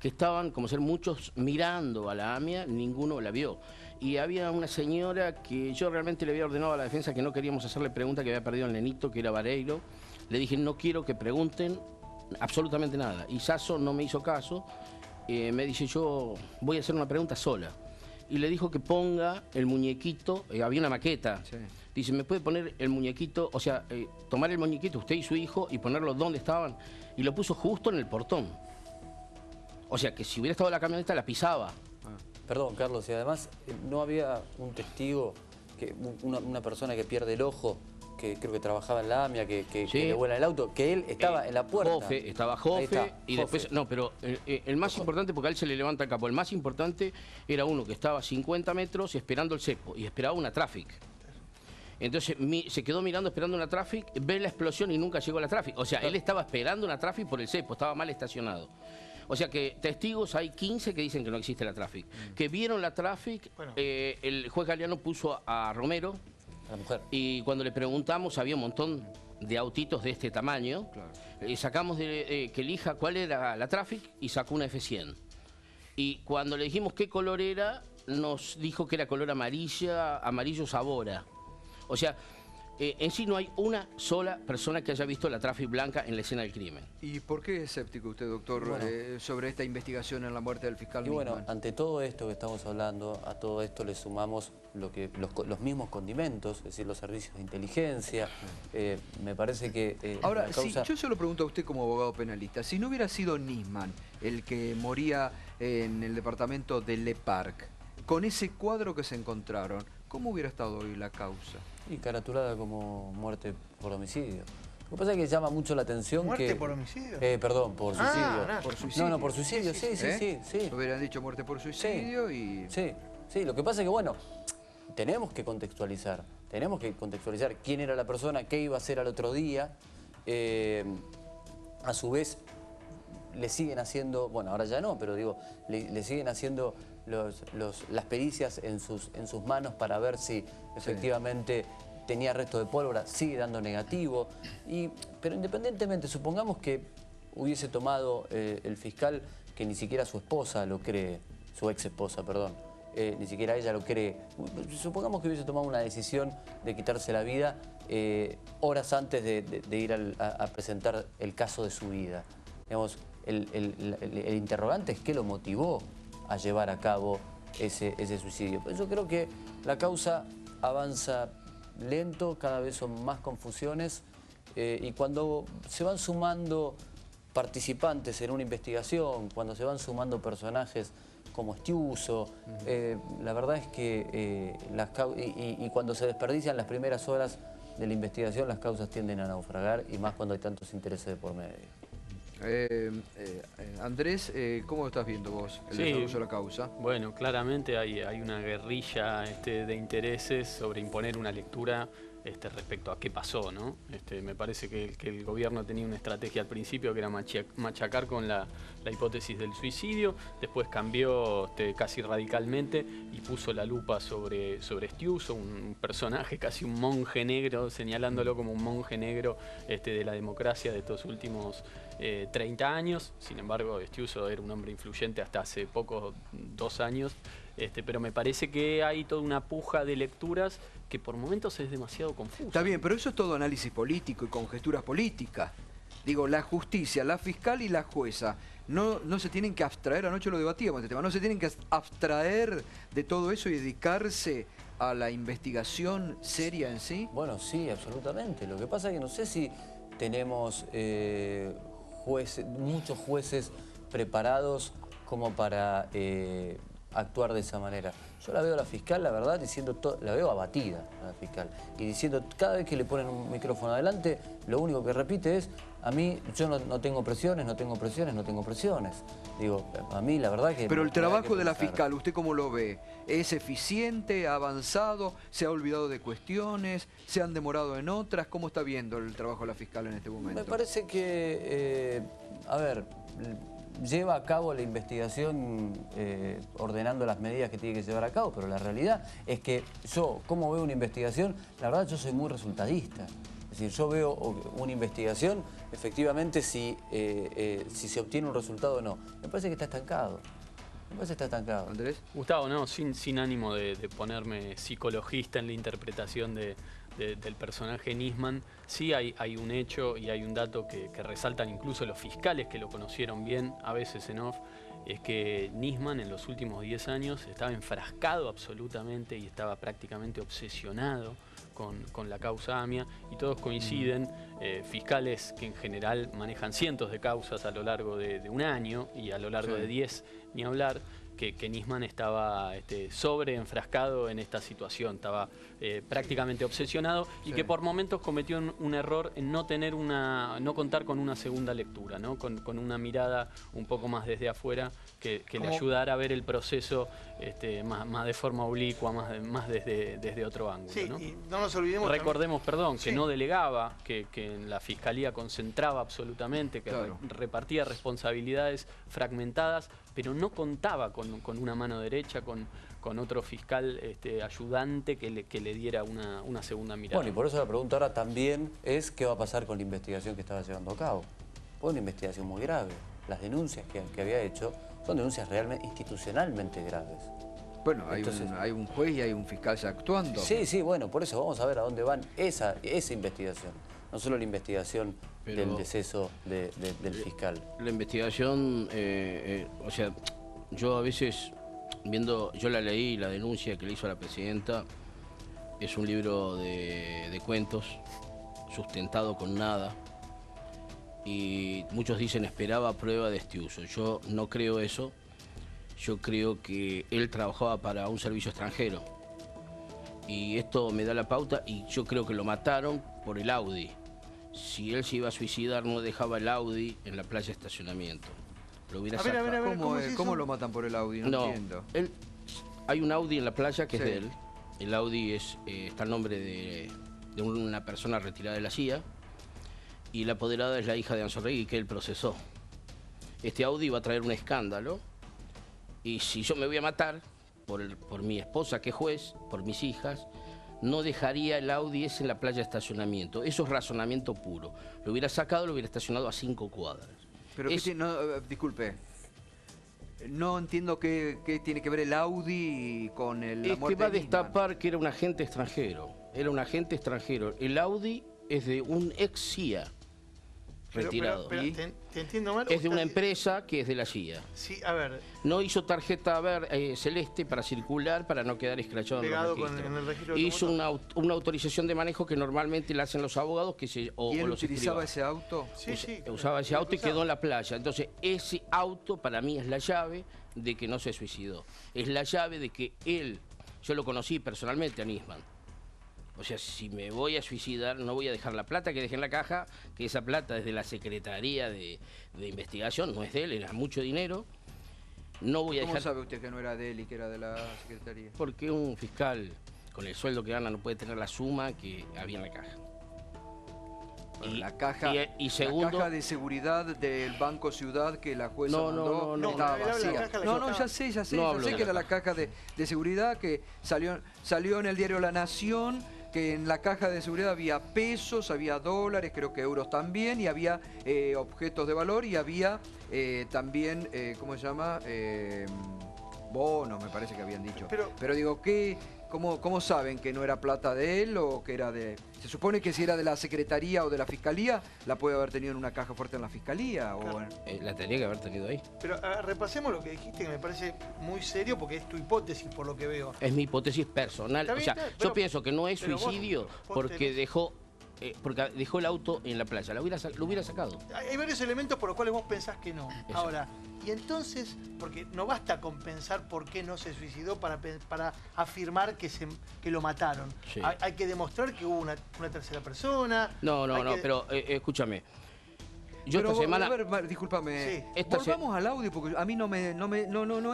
estaban, como ser muchos, mirando a la AMIA, ninguno la vio. Y había una señora que yo realmente le había ordenado a la defensa que no queríamos hacerle pregunta, que había perdido el nenito, que era Vareiro. Le dije, no quiero que pregunten absolutamente nada. Y Sasso no me hizo caso. Me dice, yo voy a hacer una pregunta sola. Y le dijo que ponga el muñequito, había una maqueta. Sí. Dice, ¿me puede poner el muñequito? O sea, tomar el muñequito, usted y su hijo, y ponerlo donde estaban. Y lo puso justo en el portón. O sea, que si hubiera estado la camioneta, la pisaba. Perdón, Carlos, y además no había un testigo, una persona que pierde el ojo, que creo que trabajaba en la AMIA, que le vuela el auto, que él estaba en la puerta. Estaba Jofe, y después... No, pero el más importante, porque a él se le levanta el capo, el más importante era uno que estaba a 50 metros esperando el cepo, y esperaba una Traffic. Entonces se quedó mirando, esperando una Traffic, ve la explosión y nunca llegó a la Traffic. O sea, él estaba esperando una Traffic por el cepo, estaba mal estacionado. O sea que testigos hay 15 que dicen que no existe la Traffic. Que vieron la Traffic, bueno. El juez Galeano puso a Romero, la mujer. Y cuando le preguntamos había un montón de autitos de este tamaño. Claro. Sacamos que elija cuál era la Traffic y sacó una F100. Y cuando le dijimos qué color era, nos dijo que era color amarillo Sabora. O sea, en sí no hay una sola persona que haya visto la Traffic blanca en la escena del crimen. ¿Y por qué es escéptico usted, doctor, sobre esta investigación en la muerte del fiscal Nisman? Bueno, ante todo esto que estamos hablando, a todo esto le sumamos los mismos condimentos, es decir, los servicios de inteligencia. Me parece que... Ahora, causa... yo se lo pregunto a usted como abogado penalista, si no hubiera sido Nisman el que moría en el departamento de Le Parc, con ese cuadro que se encontraron, ¿cómo hubiera estado hoy la causa? Y caratulada como muerte por homicidio. Lo que pasa es que llama mucho la atención ¿Muerte por homicidio? Perdón, por suicidio. ¿Por suicidio? No, por suicidio, sí. Hubieran dicho muerte por suicidio y... Sí, lo que pasa es que, bueno, tenemos que contextualizar quién era la persona, qué iba a hacer al otro día. A su vez, le siguen haciendo, bueno, ahora ya no, pero digo, le siguen haciendo las pericias en sus manos para ver si efectivamente tenía resto de pólvora, sigue dando negativo. Pero independientemente, supongamos que hubiese tomado el fiscal, que ni siquiera su esposa lo cree, su ex esposa, perdón, ni siquiera ella lo cree. Supongamos que hubiese tomado una decisión de quitarse la vida horas antes de ir a presentar el caso de su vida. Digamos, el interrogante es qué lo motivó a llevar a cabo ese suicidio. Pues yo creo que la causa avanza lento, cada vez son más confusiones y cuando se van sumando participantes en una investigación, cuando se van sumando personajes como Estiuso, la verdad es que y cuando se desperdician las primeras horas de la investigación, las causas tienden a naufragar y más cuando hay tantos intereses de por medio. Andrés, ¿cómo estás viendo vos el desarrollo de la causa? Bueno, claramente hay una guerrilla de intereses sobre imponer una lectura respecto a qué pasó, ¿no? Me parece que el gobierno tenía una estrategia al principio que era machacar con la hipótesis del suicidio, después cambió casi radicalmente y puso la lupa sobre Estiuso, un personaje, casi un monje negro, señalándolo como un monje negro de la democracia de estos últimos 30 años. Sin embargo, Estiuso era un hombre influyente hasta hace pocos 2 años. Pero me parece que hay toda una puja de lecturas que por momentos es demasiado confusa. Está bien, pero eso es todo análisis político y conjeturas políticas. Digo, la justicia, la fiscal y la jueza no se tienen que abstraer, anoche lo debatíamos este tema, no se tienen que abstraer de todo eso y dedicarse a la investigación seria en sí. Bueno, sí, absolutamente. Lo que pasa es que no sé si tenemos muchos jueces preparados como para actuar de esa manera. Yo la veo a la fiscal, la verdad, la veo abatida a la fiscal. Y diciendo, cada vez que le ponen un micrófono adelante, lo único que repite es, a mí, yo no tengo presiones, no tengo presiones, no tengo presiones. Digo, a mí la verdad que... Pero el trabajo de la fiscal, ¿usted cómo lo ve? ¿Es eficiente, ha avanzado, se ha olvidado de cuestiones, se han demorado en otras? ¿Cómo está viendo el trabajo de la fiscal en este momento? Me parece que, a ver, lleva a cabo la investigación ordenando las medidas que tiene que llevar a cabo, pero la realidad es que yo, como veo una investigación, la verdad yo soy muy resultadista. Es decir, yo veo una investigación, efectivamente, si se obtiene un resultado o no. Me parece que está estancado. Me parece que está estancado. ¿Andrés? Gustavo, no, sin ánimo de ponerme psicologista en la interpretación del personaje Nisman, sí hay un hecho y hay un dato que resaltan incluso los fiscales que lo conocieron bien, a veces en off, es que Nisman en los últimos 10 años estaba enfrascado absolutamente y estaba prácticamente obsesionado con la causa AMIA, y todos coinciden, fiscales que en general manejan cientos de causas a lo largo de un año y a lo largo de 10 ni hablar, que Nisman estaba sobre enfrascado en esta situación, estaba prácticamente obsesionado y que por momentos cometió un error en no contar con una segunda lectura, ¿no? Con una mirada un poco más desde afuera que le ayudara a ver el proceso más de forma oblicua, más desde otro ángulo. Sí, ¿no? y no nos olvidemos... Recordemos, perdón, que no delegaba, que en la Fiscalía concentraba absolutamente, que repartía responsabilidades fragmentadas, pero no contaba con una mano derecha, con otro fiscal ayudante que le diera una segunda mirada. Bueno, y por eso la pregunta ahora también es qué va a pasar con la investigación que estaba llevando a cabo. Fue una investigación muy grave. Las denuncias que había hecho son denuncias realmente institucionalmente graves. Bueno, hay un juez y hay un fiscal ya actuando. Sí, bueno, por eso vamos a ver a dónde van esa investigación. No solo la investigación del deceso del fiscal. La investigación, o sea, yo a veces, yo la leí, la denuncia que le hizo a la presidenta, es un libro de cuentos, sustentado con nada, y muchos dicen esperaba prueba de este uso. Yo no creo eso. Yo creo que él trabajaba para un servicio extranjero y esto me da la pauta, y yo creo que lo mataron por el Audi. Si él se iba a suicidar no dejaba el Audi en la playa de estacionamiento. Lo hubiera sacado. A ver, ¿Cómo lo matan por el Audi? No entiendo. Hay un Audi en la playa que es de él. El Audi está el nombre de una persona retirada de la CIA, y la apoderada es la hija de Anzoregui, que él procesó. Este Audi va a traer un escándalo. Y si yo me voy a matar por mi esposa, que es juez, por mis hijas, no dejaría el Audi ese en la playa de estacionamiento. Eso es razonamiento puro. Lo hubiera sacado, lo hubiera estacionado a 5 cuadras. Pero disculpe, no entiendo qué tiene que ver el Audi con la muerte de Nisman. Es que va a destapar que era un agente extranjero. Era un agente extranjero. El Audi es de un ex CIA retirado. Pero, ¿te entiendo mal? Es de una empresa que es de la CIA. Sí, a ver. No hizo tarjeta celeste para circular, para no quedar escrachado en los registros. En el registro. Hizo una autorización de manejo que normalmente la hacen los abogados ¿Y él utilizaba ese auto? Sí. Usaba ese auto y quedó en la playa. Entonces, ese auto para mí es la llave de que no se suicidó. Es la llave de que yo lo conocí personalmente a Nisman. O sea, si me voy a suicidar, no voy a dejar la plata que dejé en la caja, que esa plata es de la Secretaría de Investigación, no es de él, era mucho dinero. No voy a dejar... ¿Cómo sabe usted que no era de él y que era de la Secretaría? Porque un fiscal con el sueldo que gana no puede tener la suma que había en la caja. Bueno, la caja de seguridad del Banco Ciudad que la jueza mandó estaba vacía. Ya sé que era la caja de seguridad que salió en el diario La Nación, que en la caja de seguridad había pesos, había dólares, creo que euros también, y había objetos de valor, y había también, ¿cómo se llama? Bonos, me parece que habían dicho. Pero digo, ¿cómo saben que no era plata de él o que era de...? Se supone que si era de la Secretaría o de la Fiscalía, la puede haber tenido en una caja fuerte en la Fiscalía. La tenía que haber tenido ahí. Pero repasemos lo que dijiste, que me parece muy serio, porque es tu hipótesis por lo que veo. Es mi hipótesis personal. Yo pienso que no es suicidio porque dejó porque dejó el auto en la playa. Lo hubiera sacado. Hay varios elementos por los cuales vos pensás que no. Eso. Ahora, y entonces, porque no basta con pensar por qué no se suicidó para afirmar que lo mataron. Sí. Hay que demostrar que hubo una tercera persona. No, pero escúchame. Yo Pero, esta semana... a ver, discúlpame. Sí. Volvamos al Audi porque a mí no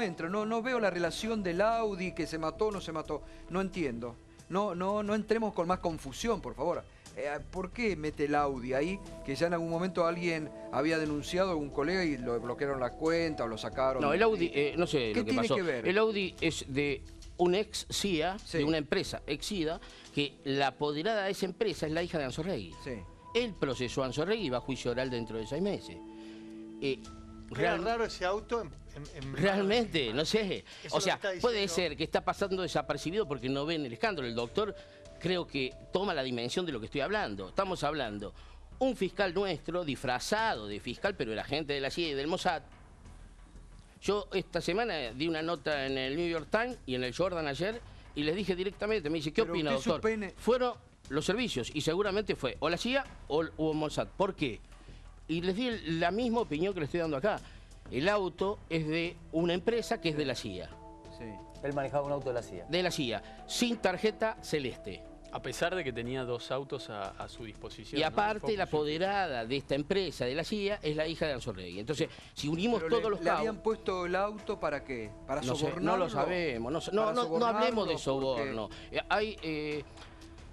entra. No veo la relación del Audi, que se mató o no se mató. No entiendo. No entremos con más confusión, por favor. ¿Por qué mete el Audi ahí? Que ya en algún momento alguien había denunciado a algún colega y lo bloquearon la cuenta o lo sacaron. No, el Audi, no sé ¿Qué lo que tiene pasó. que ver? El Audi es de un ex CIA, Sí. de una empresa ex CIA, que la apoderada de esa empresa es la hija de Anzoregui. Sí. Él procesó a Anzoregui y va a juicio oral dentro de 6 meses. Era raro ese auto Realmente, no sé. Eso O lo sea, está diciendo. puede ser que está pasando desapercibido porque no ven el escándalo. El doctor creo que toma la dimensión de lo que estoy hablando. Estamos hablando un fiscal nuestro, disfrazado de fiscal, pero el agente de la CIA y del Mossad. Yo esta semana di una nota en el New York Times y en el Jordan ayer y les dije directamente, me dice, ¿qué Pero opina, usted doctor? supone- Fueron los servicios y seguramente fue o la CIA o Mossad. ¿Por qué? Y les di la misma opinión que le estoy dando acá. El auto es de una empresa que es de la CIA. Sí. Él manejaba un auto de la CIA. De la CIA, sin tarjeta celeste. A pesar de que tenía 2 autos a su disposición. Y ¿no? aparte, Focus la apoderada de esta empresa de la CIA es la hija de Anzoregui. Entonces, si unimos Pero todos los ¿le cabos... habían puesto el auto para qué? ¿Para No sé, sobornarlo? no lo sabemos. ¿Para No hablemos de sobornarlo? soborno. Hay... él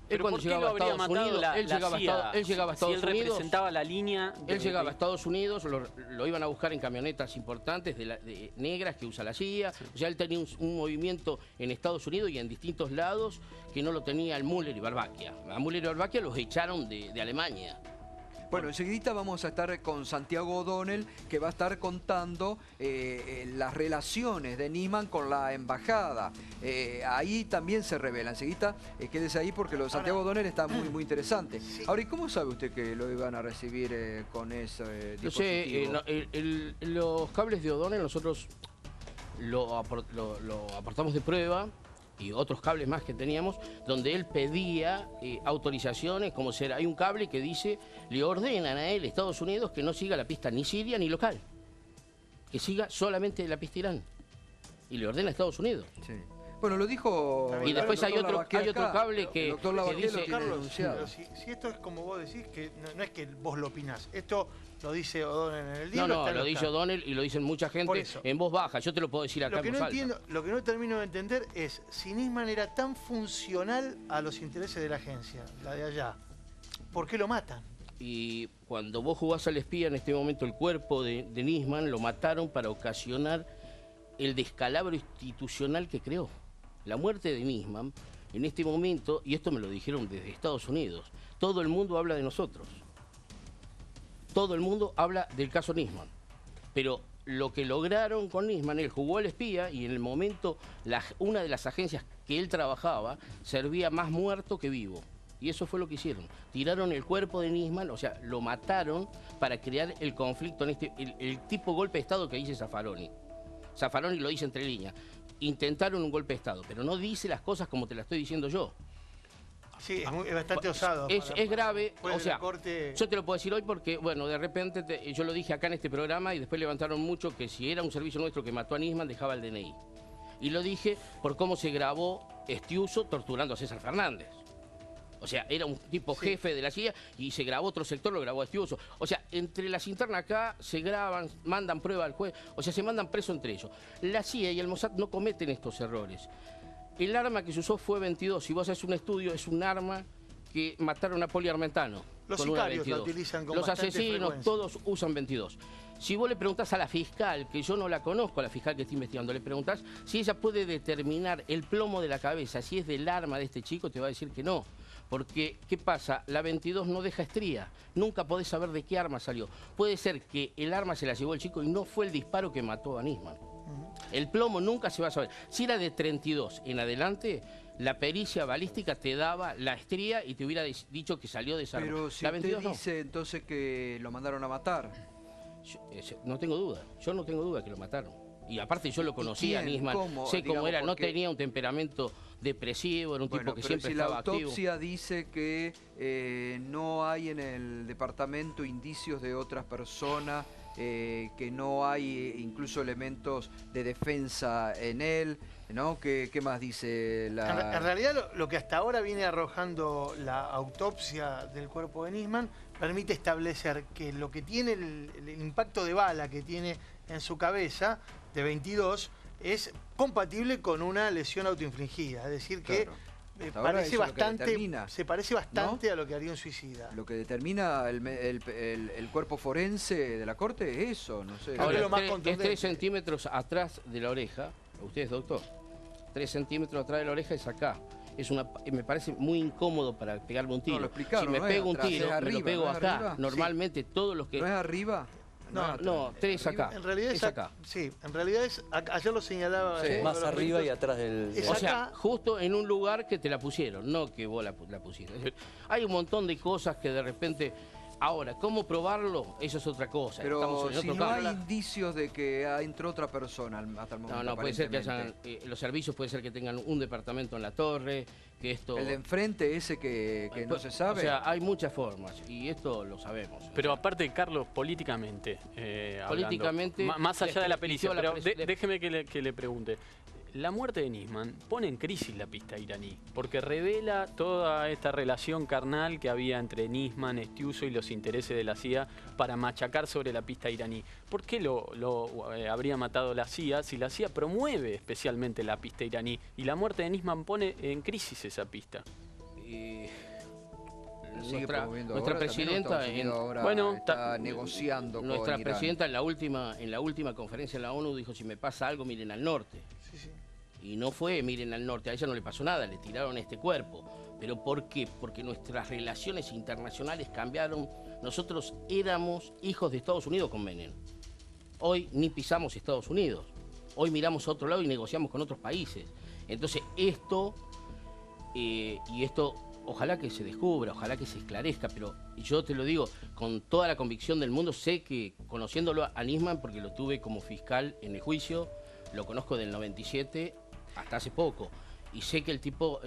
Pero cuando ¿por qué llegaba lo a habría Estados matado Unidos, la él llegaba a CIA? Estados Si él Unidos, representaba la línea... él llegaba a Estados Unidos, lo iban a buscar en camionetas importantes de negras que usa la CIA. O sea, él tenía un movimiento en Estados Unidos y en distintos lados que no lo tenía el Müller y Barbaquia. A Müller y Barbaquia los echaron de Alemania. Bueno, enseguidita vamos a estar con Santiago O'Donnell, que va a estar contando las relaciones de Nisman con la embajada. Ahí también se revela. Enseguidita, quédese ahí porque lo de Santiago O'Donnell está muy interesante. Sí. Ahora, ¿y cómo sabe usted que lo iban a recibir con ese No sé, dispositivo? los cables de O'Donnell nosotros lo aportamos de prueba y otros cables más que teníamos, donde él pedía autorizaciones, como ser, hay un cable que dice, le ordenan a él, Estados Unidos, que no siga la pista ni siria ni local, que siga solamente la pista Irán. Y le ordena a Estados Unidos. Sí. Bueno, lo dijo... Y después el doctor hay otro Lavaquier acá. cable que El doctor que Lavaquier dice- lo tiene Carlos, denunciado. pero si esto es como vos decís, que no es que vos lo opinás, esto lo dice O'Donnell en el libro. No, está en lo los dice cables. O'Donnell y lo dicen mucha Por gente eso. en voz baja. Yo te lo puedo decir acá Lo que en no voz alta. entiendo, lo que no termino de entender es si Nisman era tan funcional a los intereses de la agencia, la de allá, ¿por qué lo matan? Y cuando vos jugás al espía, en este momento el cuerpo de Nisman lo mataron para ocasionar el descalabro institucional que creó. La muerte de Nisman, en este momento, y esto me lo dijeron desde Estados Unidos, todo el mundo habla de nosotros. Todo el mundo habla del caso Nisman. Pero lo que lograron con Nisman, él jugó al espía y en el momento una de las agencias que él trabajaba servía más muerto que vivo. Y eso fue lo que hicieron. Tiraron el cuerpo de Nisman, o sea, lo mataron para crear el conflicto, en el tipo golpe de Estado que dice Zaffaroni. Zaffaroni lo dice entre líneas. Intentaron un golpe de Estado, pero no dice las cosas como te las estoy diciendo yo. Sí, es bastante osado. Es grave, después o de sea, la corte- yo te lo puedo decir hoy porque, bueno, de repente yo lo dije acá en este programa y después levantaron mucho que si era un servicio nuestro que mató a Nisman, dejaba el DNI. Y lo dije por cómo se grabó Estiuso torturando a César Fernández. O sea, era un tipo Sí. jefe de la CIA y se grabó otro sector, lo grabó Estiuso. O sea, entre las internas acá se graban, mandan prueba al juez, o sea, se mandan preso entre ellos. La CIA y el Mossad no cometen estos errores. El arma que se usó fue 22. Si vos haces un estudio, es un arma que mataron a Poli Armentano. Los con una sicarios la 22. utilizan con Los bastante asesinos, frecuencia. todos usan 22. Si vos le preguntás a la fiscal, que yo no la conozco, a la fiscal que está investigando, le preguntás si ella puede determinar el plomo de la cabeza, si es del arma de este chico, te va a decir que no. Porque, ¿qué pasa? La 22 no deja estría. Nunca podés saber de qué arma salió. Puede ser que el arma se la llevó el chico y no fue el disparo que mató a Nisman. El plomo nunca se va a saber. Si era de 32 en adelante, la pericia balística te daba la estría y te hubiera dicho que salió de esa arma. Pero si La usted 22 no. dice entonces que lo mandaron a matar. No tengo duda. Yo no tengo duda que lo mataron. Y aparte yo lo conocía a quién? Nisman, ¿Cómo? sé cómo Digamos, era, no porque- tenía un temperamento depresivo, era un tipo que pero siempre si la estaba activo. autopsia dice que no hay en el departamento indicios de otras personas, que no hay incluso elementos de defensa en él, ¿no? ¿Qué más dice la...? En realidad lo que hasta ahora viene arrojando la autopsia del cuerpo de Nisman permite establecer que lo que tiene el impacto de bala que tiene en su cabeza de 22 es compatible con una lesión autoinfligida, es decir que Claro. Hasta ahora parece eso es lo que bastante, determina, se parece bastante a lo que haría un suicida. Lo que determina el cuerpo forense de la corte es eso, no sé. Ahora, Ahora, lo más es contundente. 3 centímetros atrás de la oreja, usted es doctor, 3 centímetros atrás de la oreja es acá. Me parece muy incómodo para pegarme un tiro. lo explicaron, si me no es pego un atrás, tiro, es me arriba, lo pego ¿no es acá. arriba? Normalmente todos los que... ¿No es arriba? No, 3 acá. En realidad es acá. Sí, en realidad ayer lo señalaba. Sí. Más uno de los arriba y peritos. atrás del... Es O sea, acá. justo en un lugar que te la pusieron, no que vos la pusiste. Es decir, hay un montón de cosas que de repente... Ahora, ¿cómo probarlo? Eso es otra cosa. Pero Estamos en si otro no hay campo. indicios de que entró otra persona hasta el momento. No, puede ser que aparentemente. hayan... los servicios puede ser que tengan un departamento en la torre, que esto... El de enfrente, ese que no se sabe. O sea, hay muchas formas y esto lo sabemos. Pero aparte, Carlos, políticamente, Políticamente, más allá de la pericia, desprestigió pero la déjeme que le pregunte. La muerte de Nisman pone en crisis la pista iraní, porque revela toda esta relación carnal que había entre Nisman, Estiuso y los intereses de la CIA para machacar sobre la pista iraní. ¿Por qué lo habría matado la CIA si la CIA promueve especialmente la pista iraní y la muerte de Nisman pone en crisis esa pista? Lo sigue nuestra promoviendo nuestra ahora, también presidenta Estados Unidos ahora bueno, está negociando nuestra con Irán. presidenta en la última conferencia de la ONU dijo: si me pasa algo, miren al norte. Sí, sí. Y no fue miren al norte, a ella no le pasó nada, le tiraron este cuerpo. ¿Pero por qué? Porque nuestras relaciones internacionales cambiaron. Nosotros éramos hijos de Estados Unidos con Menem. Hoy ni pisamos Estados Unidos. Hoy miramos a otro lado y negociamos con otros países. Entonces esto, ojalá que se descubra, ojalá que se esclarezca, pero yo te lo digo con toda la convicción del mundo, sé que conociéndolo a Nisman, porque lo tuve como fiscal en el juicio, lo conozco del 97 hasta hace poco, y sé que el tipo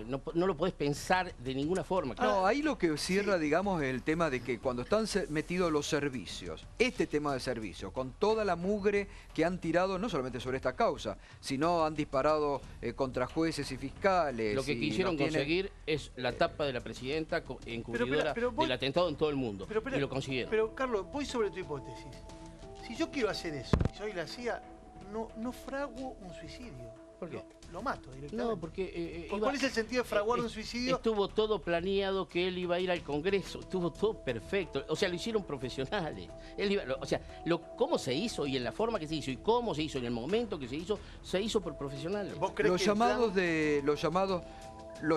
no lo podés pensar de ninguna forma. No, ahí lo que cierra, digamos, es el tema de que cuando están metidos los servicios, este tema de servicios, con toda la mugre que han tirado, no solamente sobre esta causa, sino han disparado contra jueces y fiscales. Lo que y quisieron no tienen- conseguir es la tapa de la presidenta encubridora pero vos- del atentado en todo el mundo. Pero, espera, y lo consiguieron. Pero, Carlos, voy sobre tu hipótesis. Si yo quiero hacer eso, y soy la CIA, no fraguo un suicidio. ¿Por qué? Lo mato directamente. No, porque... ¿Cuál es el sentido de fraguar un suicidio? Estuvo todo planeado, que él iba a ir al Congreso, estuvo todo perfecto. O sea, lo hicieron profesionales. Cómo se hizo y en la forma que se hizo y cómo se hizo en el momento que se hizo por profesionales. ¿Vos crees Los que el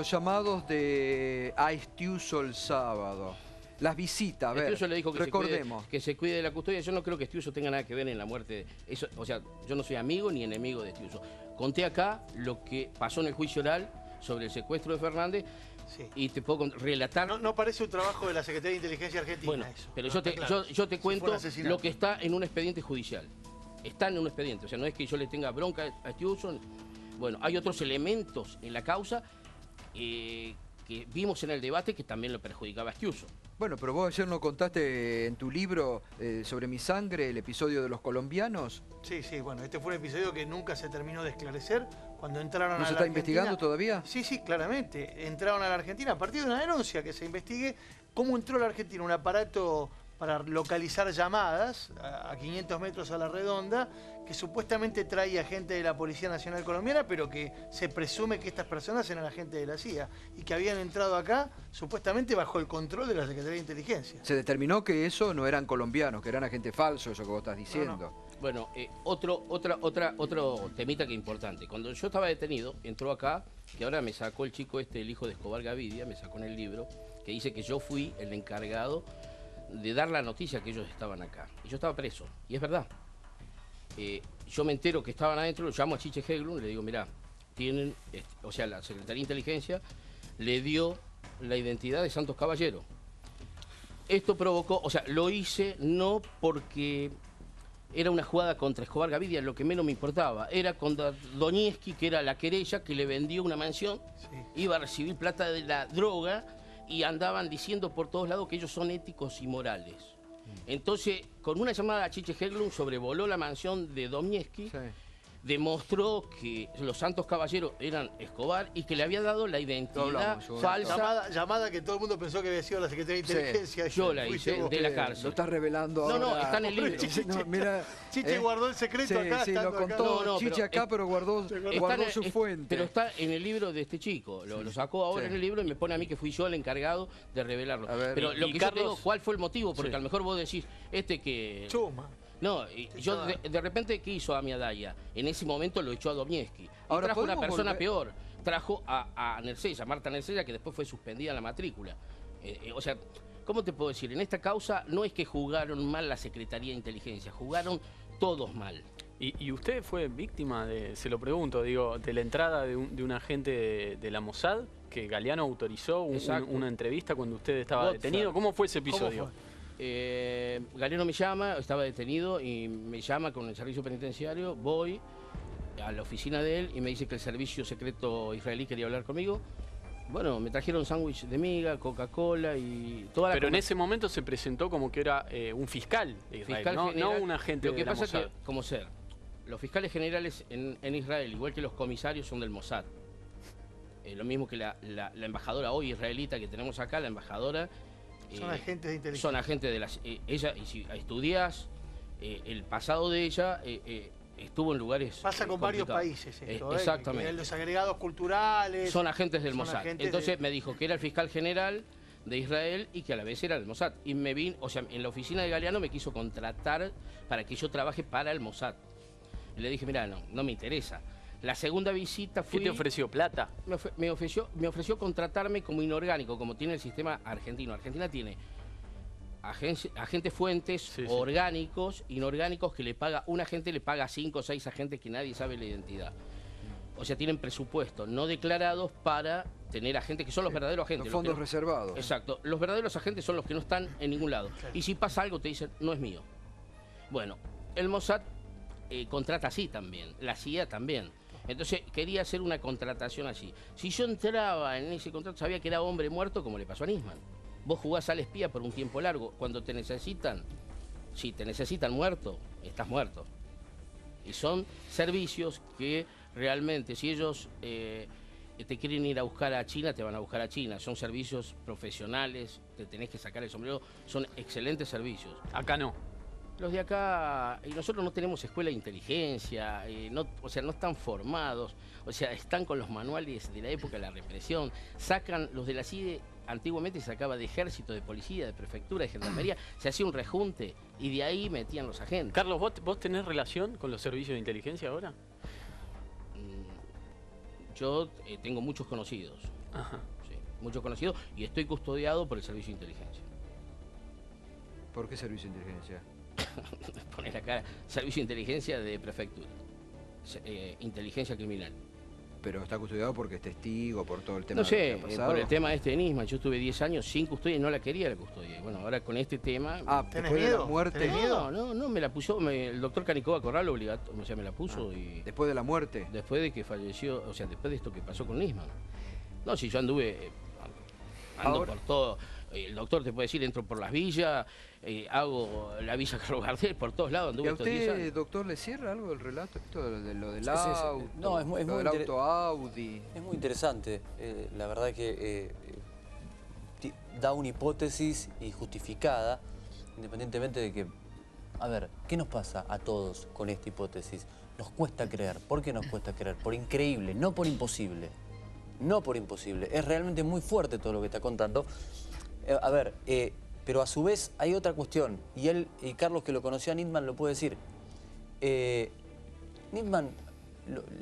llamados de a Estiuso el sábado. Las visitas, a ver, Estiuso le dijo que recordemos. que se cuide de la custodia. Yo no creo que Estiuso tenga nada que ver en la muerte. O sea, yo no soy amigo ni enemigo de Estiuso. Conté acá lo que pasó en el juicio oral sobre el secuestro de Fernández Sí. y te puedo relatar. No parece un trabajo de la Secretaría de Inteligencia Argentina Bueno, eso. pero No, yo está te, claro. yo te Si fue un cuento asesinato. lo que está en un expediente judicial. Está en un expediente, o sea, no es que yo le tenga bronca a Estiuso. Bueno, hay otros elementos en la causa que vimos en el debate que también lo perjudicaba a Estiuso. Bueno, pero vos ayer no contaste en tu libro sobre mi sangre el episodio de los colombianos. Sí, bueno, este fue un episodio que nunca se terminó de esclarecer cuando entraron a ¿No la se está Argentina. investigando todavía? Sí, claramente. Entraron a la Argentina a partir de una denuncia que se investigue cómo entró a la Argentina un aparato para localizar llamadas a 500 metros a la redonda que supuestamente traía gente de la Policía Nacional Colombiana, pero que se presume que estas personas eran agentes de la CIA y que habían entrado acá supuestamente bajo el control de la Secretaría de Inteligencia. Se determinó que eso no eran colombianos, que eran agentes falsos, eso que vos estás diciendo. Bueno, otro temita que es importante. Cuando yo estaba detenido, entró acá, que ahora me sacó el chico el hijo de Escobar Gavidia, me sacó en el libro, que dice que yo fui el encargado de dar la noticia que ellos estaban acá. Y yo estaba preso, y es verdad. Yo me entero que estaban adentro, lo llamo a Chiche Heglund, le digo, mirá, tienen, o sea, la Secretaría de Inteligencia le dio la identidad de Santos Caballero. Esto provocó, o sea, lo hice no porque era una jugada contra Escobar Gaviria, lo que menos me importaba. Era contra Donieski, que era la querella que le vendió una mansión, iba a recibir plata de la droga y andaban diciendo por todos lados que ellos son éticos y morales. Entonces, con una llamada a Chiche Hedlund, sobrevoló la mansión de Donieski, demostró que los santos caballeros eran Escobar y que le había dado la identidad falsa. Llamada que todo el mundo pensó que había sido la Secretaría de Inteligencia. Yo la hice de la cárcel. Lo estás revelando ahora. No, está en el libro. Chiche guardó el secreto acá. Sí, lo contó Chiche acá, pero guardó su fuente. Pero está en el libro de este chico. Lo sacó ahora en el libro y me pone a mí que fui yo el encargado de revelarlo. Pero lo que yo te digo, ¿cuál fue el motivo? Porque a lo mejor vos decís, Chuma. No, yo de repente, ¿qué hizo Ami Adaya? En ese momento lo echó a Donieski. Ahora, trajo una persona peor. Trajo a Nercella, Marta Nercella, que después fue suspendida en la matrícula. O sea, ¿cómo te puedo decir? En esta causa no es que jugaron mal la Secretaría de Inteligencia, jugaron todos mal. ¿Y usted fue víctima se lo pregunto, digo, de la entrada de un agente de la Mossad que Galeano autorizó una entrevista cuando usted estaba detenido? ¿Cómo fue ese episodio? Galeano me llama, estaba detenido y me llama con el servicio penitenciario, voy a la oficina de él y me dice que el servicio secreto israelí quería hablar conmigo. Bueno, me trajeron sándwich de miga, Coca-Cola y toda la... Pero en ese momento se presentó como que era un fiscal de Israel, no un agente de la Mossad. Lo que pasa es que, como los fiscales generales en Israel, igual que los comisarios, son del Mossad. Lo mismo que la embajadora hoy israelita que tenemos acá, la embajadora... Son agentes de inteligencia. Son agentes de las... ella, y si estudias el pasado de ella, estuvo en lugares pasa con varios países esto, exactamente. Los agregados culturales... Son agentes del Mossad. Entonces me dijo que era el fiscal general de Israel y que a la vez era el Mossad. Y me vino, o sea, en la oficina de Galeano me quiso contratar para que yo trabaje para el Mossad. Y le dije, mira, no me interesa. La segunda visita fui... ¿Qué te ofreció? ¿Plata? Me ofreció contratarme como inorgánico, como tiene el sistema argentino. Argentina tiene agentes fuentes orgánicos, inorgánicos, que un agente le paga a 5 o 6 agentes que nadie sabe la identidad. O sea, tienen presupuesto no declarados para tener agentes que son los verdaderos agentes. Los fondos reservados. Exacto. Los verdaderos agentes son los que no están en ningún lado. Y si pasa algo te dicen, no es mío. Bueno, el Mossad contrata así también, la CIA también. Entonces quería hacer una contratación así. Si yo entraba en ese contrato, sabía que era hombre muerto, como le pasó a Nisman. Vos jugás al espía por un tiempo largo. Cuando te necesitan, si te necesitan muerto, estás muerto. Y son servicios que realmente, si ellos te quieren ir a buscar a China, te van a buscar a China. Son servicios profesionales, te tenés que sacar el sombrero. Son excelentes servicios. Acá no. Los de acá, y nosotros no tenemos escuela de inteligencia, o sea, no están formados, o sea, están con los manuales de la época de la represión, sacan, los de la CIDE antiguamente se sacaba de ejército, de policía, de prefectura, de gendarmería, se hacía un rejunte y de ahí metían los agentes. Carlos, ¿vos tenés relación con los servicios de inteligencia ahora? Yo tengo muchos conocidos, sí, muchos conocidos, y estoy custodiado por el servicio de inteligencia. ¿Por qué servicio de inteligencia? Poner acá, servicio de inteligencia de prefectura, inteligencia criminal. Pero está custodiado porque es testigo, por todo el tema. No sé, por el tema de Nisman. Yo estuve 10 años sin custodia y no la quería la custodia. Bueno, ahora con este tema... ¿tenés miedo? La muerte. No, me la puso, el doctor Canicoba Corral obligado, o sea, me la puso y... ¿Después de la muerte? Después de que falleció, o sea, después de esto que pasó con Nisman. No, si yo ando por todo... El doctor te puede decir, entro por las villas, hago la Villa Carlos Gardel, por todos lados anduve estos 10 años. ¿Y a usted, doctor, le cierra algo el relato? Esto de lo del auto, No, es muy del auto Audi. Es muy interesante. La verdad que da una hipótesis y justificada, independientemente de que... A ver, ¿qué nos pasa a todos con esta hipótesis? Nos cuesta creer. ¿Por qué nos cuesta creer? Por increíble, no por imposible. No por imposible. Es realmente muy fuerte todo lo que está contando. A ver, pero a su vez hay otra cuestión, y Carlos, que lo conoció a Nisman, lo puede decir. Nisman,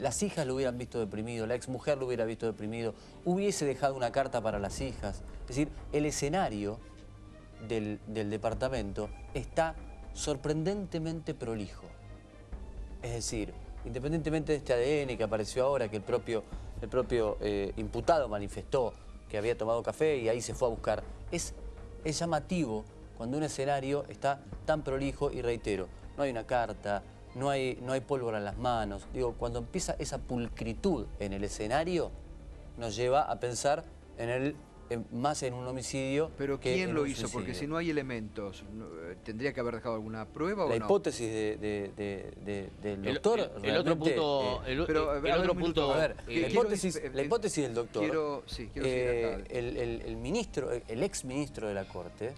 las hijas lo hubieran visto deprimido, la exmujer lo hubiera visto deprimido, hubiese dejado una carta para las hijas. Es decir, el escenario del departamento está sorprendentemente prolijo. Es decir, independientemente de este ADN que apareció ahora, que el propio imputado manifestó que había tomado café y ahí se fue a buscar. Es llamativo cuando un escenario está tan prolijo y, reitero, no hay una carta, no hay pólvora en las manos. Digo, cuando empieza esa pulcritud en el escenario, nos lleva a pensar más en un homicidio. Pero que ¿quién en lo un hizo? suicidio. Porque si no hay elementos, ¿tendría que haber dejado alguna prueba o no? La hipótesis del doctor. El otro punto. A ver, la hipótesis del doctor. Quiero seguir acá. El ex ministro de la Corte,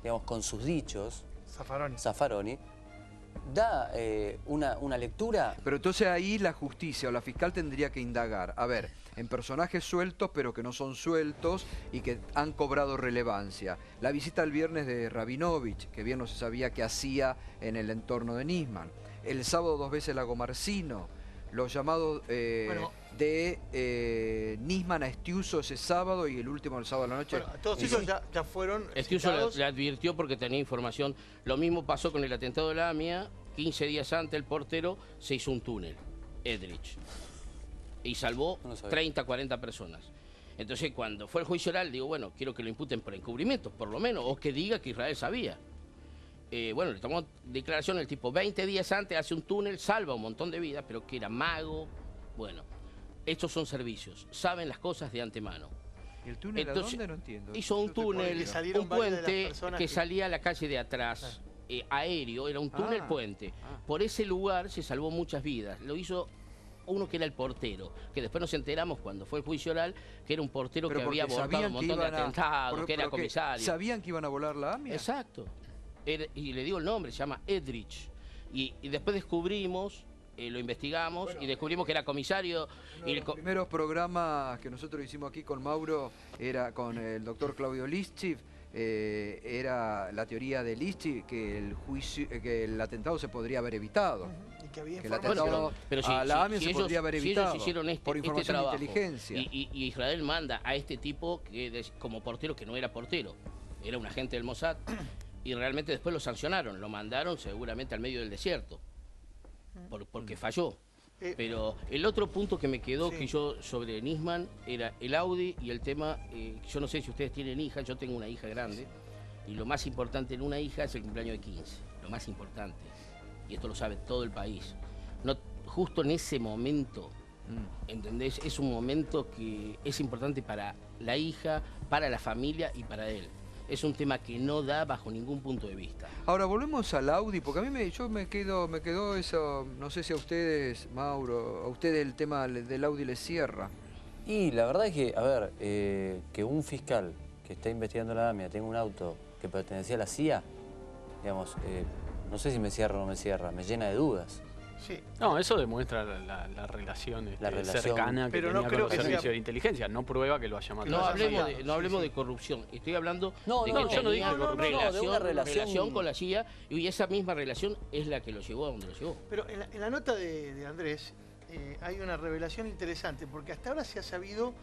digamos, con sus dichos, Zaffaroni, da una lectura. Pero entonces ahí la justicia o la fiscal tendría que indagar. A ver, en personajes sueltos pero que no son sueltos y que han cobrado relevancia. La visita el viernes de Rabinovich, que bien no se sabía qué hacía en el entorno de Nisman. El sábado 2 veces Lago Marcino. Los llamados de Nisman a Estiuso ese sábado y el último el sábado a la noche. Bueno, todos ellos ya fueron Estiuso le advirtió porque tenía información. Lo mismo pasó con el atentado de la AMIA. 15 días antes el portero se hizo un túnel, Edrich, y salvó 30, 40 personas. Entonces cuando fue el juicio oral, digo, bueno, quiero que lo imputen por encubrimiento, por lo menos, o que diga que Israel sabía. Bueno, le tomó declaración el tipo 20 días antes, hace un túnel, salva un montón de vidas, pero que era mago. Bueno, estos son servicios, saben las cosas de antemano. ¿Y el túnel a dónde? No entiendo. Hizo un túnel, un puente que salía a la calle de atrás, aéreo, era un túnel puente. Por ese lugar se salvó muchas vidas. Lo hizo uno que era el portero, que después nos enteramos cuando fue el juicio oral, que era un portero que había abortado un montón de atentados, que era comisario. ¿Sabían que iban a volar la AMIA? Exacto. Y le digo el nombre, se llama Edrich. Y después descubrimos, lo investigamos y descubrimos que era comisario. Uno de los primeros programas que nosotros hicimos aquí con Mauro era con el doctor Claudio Lischiv. Era la teoría de Lischiv que el atentado se podría haber evitado. Y que había el atentado a la AMIA se podría haber evitado. Ellos hicieron por información trabajo, de inteligencia. Y Israel manda a este tipo como portero, que no era portero, era un agente del Mossad. Y realmente después lo sancionaron, lo mandaron seguramente al medio del desierto, porque falló. Pero el otro punto que me quedó que yo sobre Nisman era el Audi y el tema, yo no sé si ustedes tienen hijas, yo tengo una hija grande, y lo más importante en una hija es el cumpleaños de 15, lo más importante, y esto lo sabe todo el país. No, justo en ese momento, ¿entendés? Es un momento que es importante para la hija, para la familia y para él. Es un tema que no da bajo ningún punto de vista. Ahora volvemos al Audi, porque a mí me quedó eso, no sé si a ustedes, Mauro, a ustedes el tema del Audi les cierra. Y la verdad es que, a ver, que un fiscal que está investigando la AMIA tenga un auto que pertenecía a la CIA, digamos, no sé si me cierra o no me cierra, me llena de dudas. Sí. No, eso demuestra la relación, cercana que tenía con los servicios de inteligencia. No prueba que lo haya matado. No hablemos de corrupción. Estoy hablando de que yo no dije corrupción. De una relación con la CIA, y esa misma relación es la que lo llevó a donde lo llevó. Pero en la nota de Andrés hay una revelación interesante, porque hasta ahora se ha sabido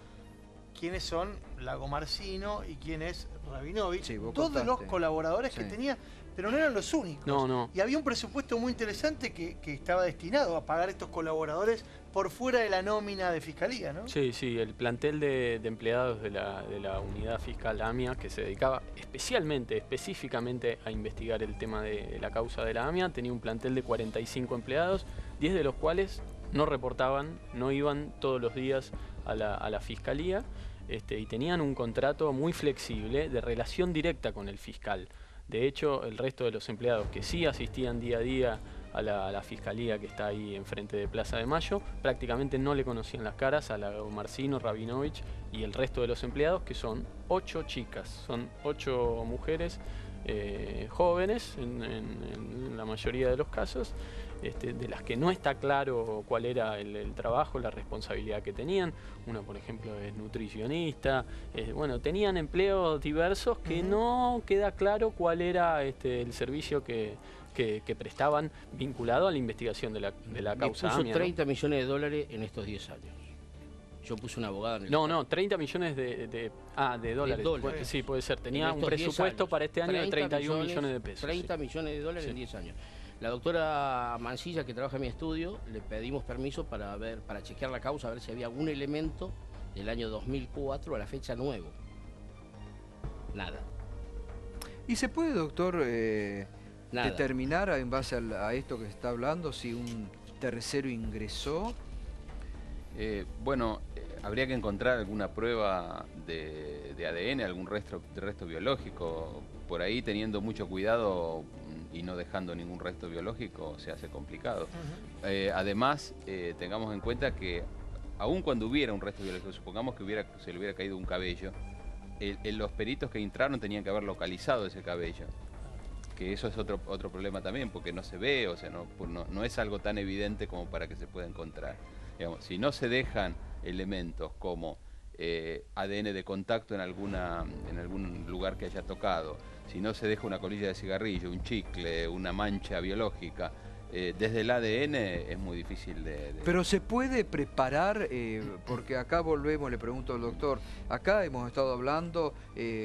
quiénes son Lago Marcino y quién es Rabinovich, dos de los colaboradores que tenía, pero no eran los únicos. No. Y había un presupuesto muy interesante que estaba destinado a pagar a estos colaboradores por fuera de la nómina de fiscalía, ¿no? Sí, el plantel de empleados de la unidad fiscal AMIA, que se dedicaba específicamente a investigar el tema de la causa de la AMIA, tenía un plantel de 45 empleados, 10 de los cuales no reportaban, no iban todos los días a la fiscalía, y tenían un contrato muy flexible de relación directa con el fiscal. De hecho, el resto de los empleados que sí asistían día a día a la fiscalía que está ahí enfrente de Plaza de Mayo, prácticamente no le conocían las caras a Lago Marcino, Rabinovich y el resto de los empleados, que son 8 chicas, son 8 mujeres jóvenes en la mayoría de los casos, de las que no está claro cuál era el trabajo, la responsabilidad que tenían. Una, por ejemplo, es nutricionista. Bueno, tenían empleos diversos que no queda claro cuál era el servicio que prestaban vinculado a la investigación de la causa puso AMIA, 30 millones de dólares en estos 10 años. Yo puse una abogada en el... No, 30 millones de dólares. Sí, puede ser. Tenía un presupuesto para este año de 31 millones de pesos. 30 millones de dólares en 10 años. La doctora Mancilla, que trabaja en mi estudio, le pedimos permiso para chequear la causa, a ver si había algún elemento del año 2004 a la fecha nuevo. Nada. ¿Y se puede, doctor, Nada. determinar en base a esto que se está hablando si un tercero ingresó? Bueno, habría que encontrar alguna prueba de ADN, algún resto biológico. Por ahí, teniendo mucho cuidado y no dejando ningún resto biológico, se hace complicado. Además, tengamos en cuenta que aun cuando hubiera un resto biológico, supongamos que se le hubiera caído un cabello, los peritos que entraron tenían que haber localizado ese cabello. Que eso es otro problema también, porque no se ve, o sea, no es algo tan evidente como para que se pueda encontrar. Digamos, si no se dejan elementos como ADN de contacto en algún lugar que haya tocado, si no se deja una colilla de cigarrillo, un chicle, una mancha biológica, desde el ADN es muy difícil de... Pero se puede preparar, porque acá volvemos, le pregunto al doctor, acá hemos estado hablando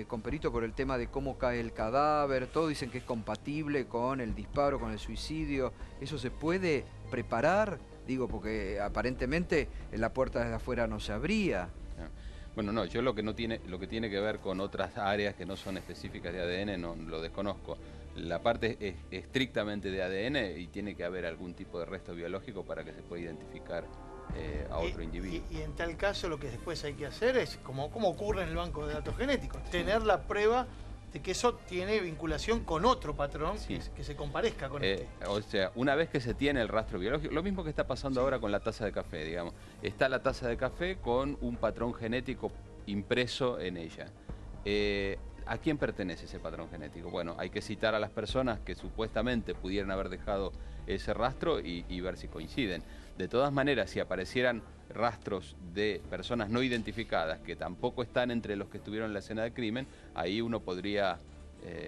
con Perito por el tema de cómo cae el cadáver, todos dicen que es compatible con el disparo, con el suicidio, ¿eso se puede preparar? Digo, porque aparentemente la puerta desde afuera no se abría. Bueno, no, yo lo que tiene que ver con otras áreas que no son específicas de ADN no lo desconozco. La parte es estrictamente de ADN y tiene que haber algún tipo de resto biológico para que se pueda identificar a otro individuo. Y en tal caso lo que después hay que hacer es, como ocurre en el banco de datos genéticos, tener la prueba de que eso tiene vinculación con otro patrón que se comparezca con este. O sea, una vez que se tiene el rastro biológico, lo mismo que está pasando ahora con la taza de café, digamos. Está la taza de café con un patrón genético impreso en ella. ¿A quién pertenece ese patrón genético? Bueno, hay que citar a las personas que supuestamente pudieran haber dejado ese rastro y ver si coinciden. De todas maneras, si aparecieran rastros de personas no identificadas que tampoco están entre los que estuvieron en la escena del crimen, ahí uno podría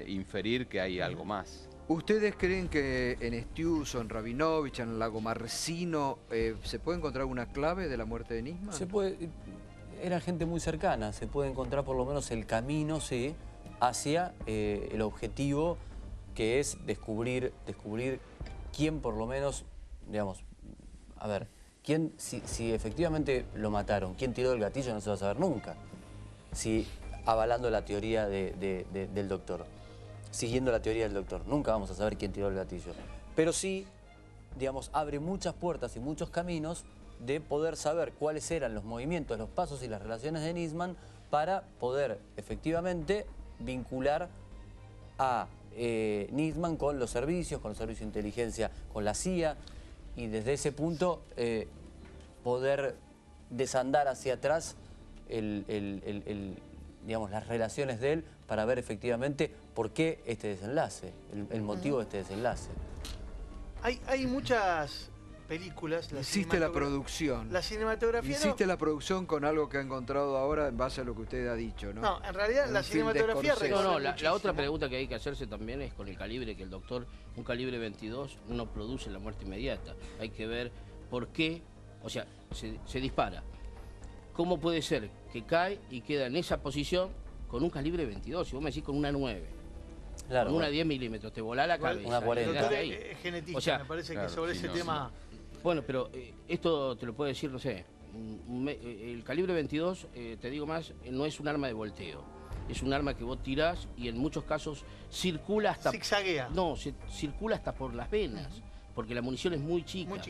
inferir que hay algo más. ¿Ustedes creen que en Estiuso, en Rabinovich, en Lagomarsino, se puede encontrar alguna clave de la muerte de Nisman? Se puede, era gente muy cercana, se puede encontrar por lo menos el camino, sí, hacia el objetivo que es descubrir quién por lo menos, digamos, a ver, quién, si efectivamente lo mataron, quién tiró el gatillo no se va a saber nunca. Si avalando la teoría del doctor, siguiendo la teoría del doctor, nunca vamos a saber quién tiró el gatillo. Pero sí, digamos, abre muchas puertas y muchos caminos de poder saber cuáles eran los movimientos, los pasos y las relaciones de Nisman para poder efectivamente vincular a Nisman con los servicios de inteligencia, con la CIA, y desde ese punto poder desandar hacia atrás digamos, las relaciones de él para ver efectivamente por qué este desenlace, el motivo de este desenlace. Hay muchas películas. Hiciste la producción. La cinematografía Hiciste la producción con algo que ha encontrado ahora en base a lo que usted ha dicho, ¿no? No, en realidad la cinematografía... La otra pregunta que hay que hacerse también es con el calibre que el doctor, un calibre 22, no produce la muerte inmediata. Hay que ver por qué, o sea, se dispara. ¿Cómo puede ser que cae y queda en esa posición con un calibre 22? Si vos me decís con una 9. Claro, con una 10 milímetros, te volá la cabeza. Una 40. El doctor ahí. es genetista, O sea, me parece claro, que sobre sí, ese no, tema... Bueno, pero esto te lo puede decir, no sé, el calibre 22, te digo más, no es un arma de volteo. Es un arma que vos tirás y en muchos casos circula hasta... Zigzaguea. No, circula hasta por las venas, porque la munición es muy chica. Muy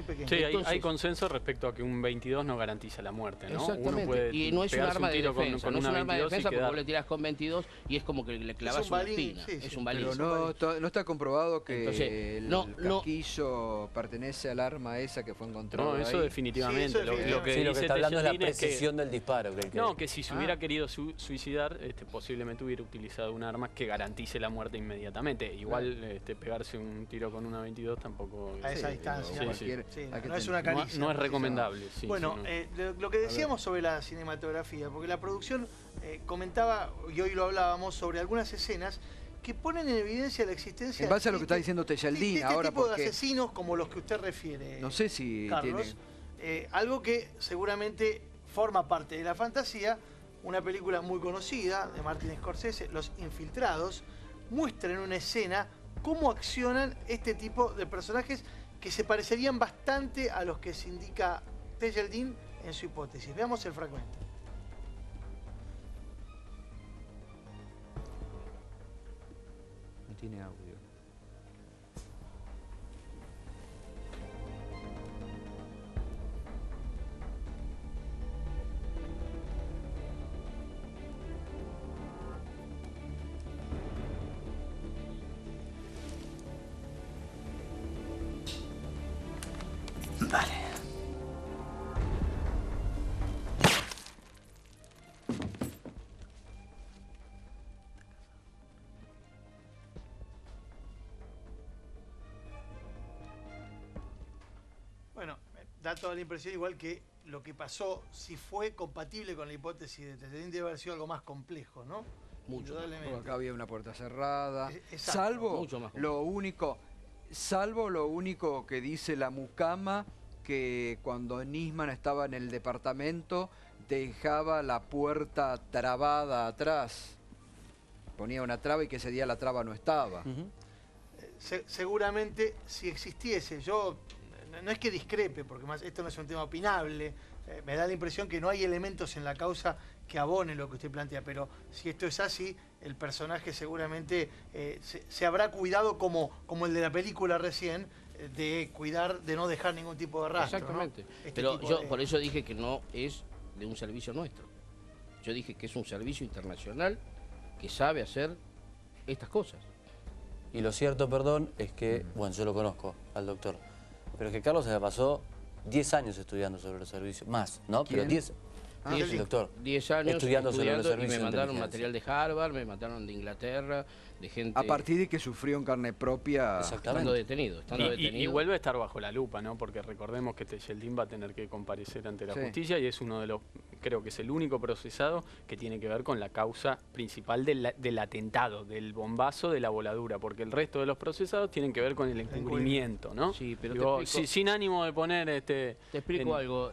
pequeña. Sí, Entonces, hay consenso respecto a que un 22 no garantiza la muerte, ¿no? Exactamente. Uno puede Y no es un pegarse arma de tiro defensa, con no es una un arma de 22 y defensa porque quedar... vos le tirás con 22 y es como que le clavas una balín, espina. sí, Es sí. un balín. Pero no está comprobado que Entonces, el no. casquillo pertenece al arma esa que fue encontrada No, eso ahí. definitivamente. Sí, eso Lo que Sí, lo que dice está hablando es la Tejelín precisión del disparo. No, que si se hubiera querido suicidar, posiblemente hubiera utilizado un arma que garantice la muerte inmediatamente. Igual pegarse un tiro con una 22 tampoco... A esa distancia. Sí, cualquier- Sí, hay que no es tener- una caricia. No es recomendable. Sí, Bueno, sí, no. lo que decíamos sobre la cinematografía, porque la producción comentaba, y hoy lo hablábamos, sobre algunas escenas que ponen en evidencia la existencia... En base a lo que está diciendo Tejeldín de este ahora, tipo de porque asesinos como los que usted refiere, no sé si Carlos, algo que seguramente forma parte de la fantasía. Una película muy conocida de Martin Scorsese, Los Infiltrados, muestra en una escena cómo accionan este tipo de personajes que se parecerían bastante a los que se indica Tejeldín en su hipótesis. Veamos el fragmento. no tiene audio. da toda la impresión igual que lo que pasó, si fue compatible con la hipótesis de Tetelín, debe haber sido algo más complejo, ¿no? Mucho más. Porque acá había una puerta cerrada. Exacto. Salvo Mucho más lo único que dice la mucama, que cuando Nisman estaba en el departamento dejaba la puerta trabada atrás. Ponía una traba y que ese día la traba no estaba. Seguramente si existiese, yo no es que discrepe, porque más esto no es un tema opinable, me da la impresión que no hay elementos en la causa que abonen lo que usted plantea, pero si esto es así, el personaje seguramente se habrá cuidado como el de la película recién, de cuidar, de no dejar ningún tipo de rastro. Exactamente. ¿no? Pero yo por eso dije que no es de un servicio nuestro. Yo dije que es un servicio internacional que sabe hacer estas cosas. Y lo cierto, perdón, es que, bueno, yo lo conozco al doctor, pero que Carlos se le pasó 10 años estudiando sobre los servicios, más, ¿no? ¿Quién? Pero 10, el doctor, 10 años estudiando sobre los y servicios me de mandaron inteligencia. material de Harvard, me mandaron de Inglaterra, de gente A partir de que sufrió en carne propia. estando detenido. Y vuelve a estar bajo la lupa, ¿no? Porque recordemos que Tejeldín va a tener que comparecer ante la Sí. justicia y es uno de los, creo que es el único procesado que tiene que ver con la causa principal del atentado, del bombazo, de la voladura, porque el resto de los procesados tienen que ver con el encubrimiento, ¿no? Sí, pero Digo, te explico- sin ánimo de poner Te explico en- algo.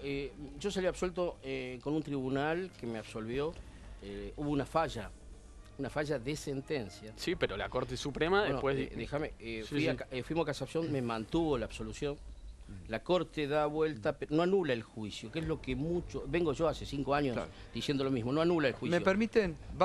Yo salí absuelto con un tribunal que me absolvió. Hubo una falla de sentencia. Sí, pero la Corte Suprema Bueno, después... déjame, sí. fuimos a casación, me mantuvo la absolución. La Corte da vuelta, pero no anula el juicio, que es lo que vengo yo hace 5 años Claro. diciendo lo mismo, no anula el juicio. ¿Me permiten? Vamos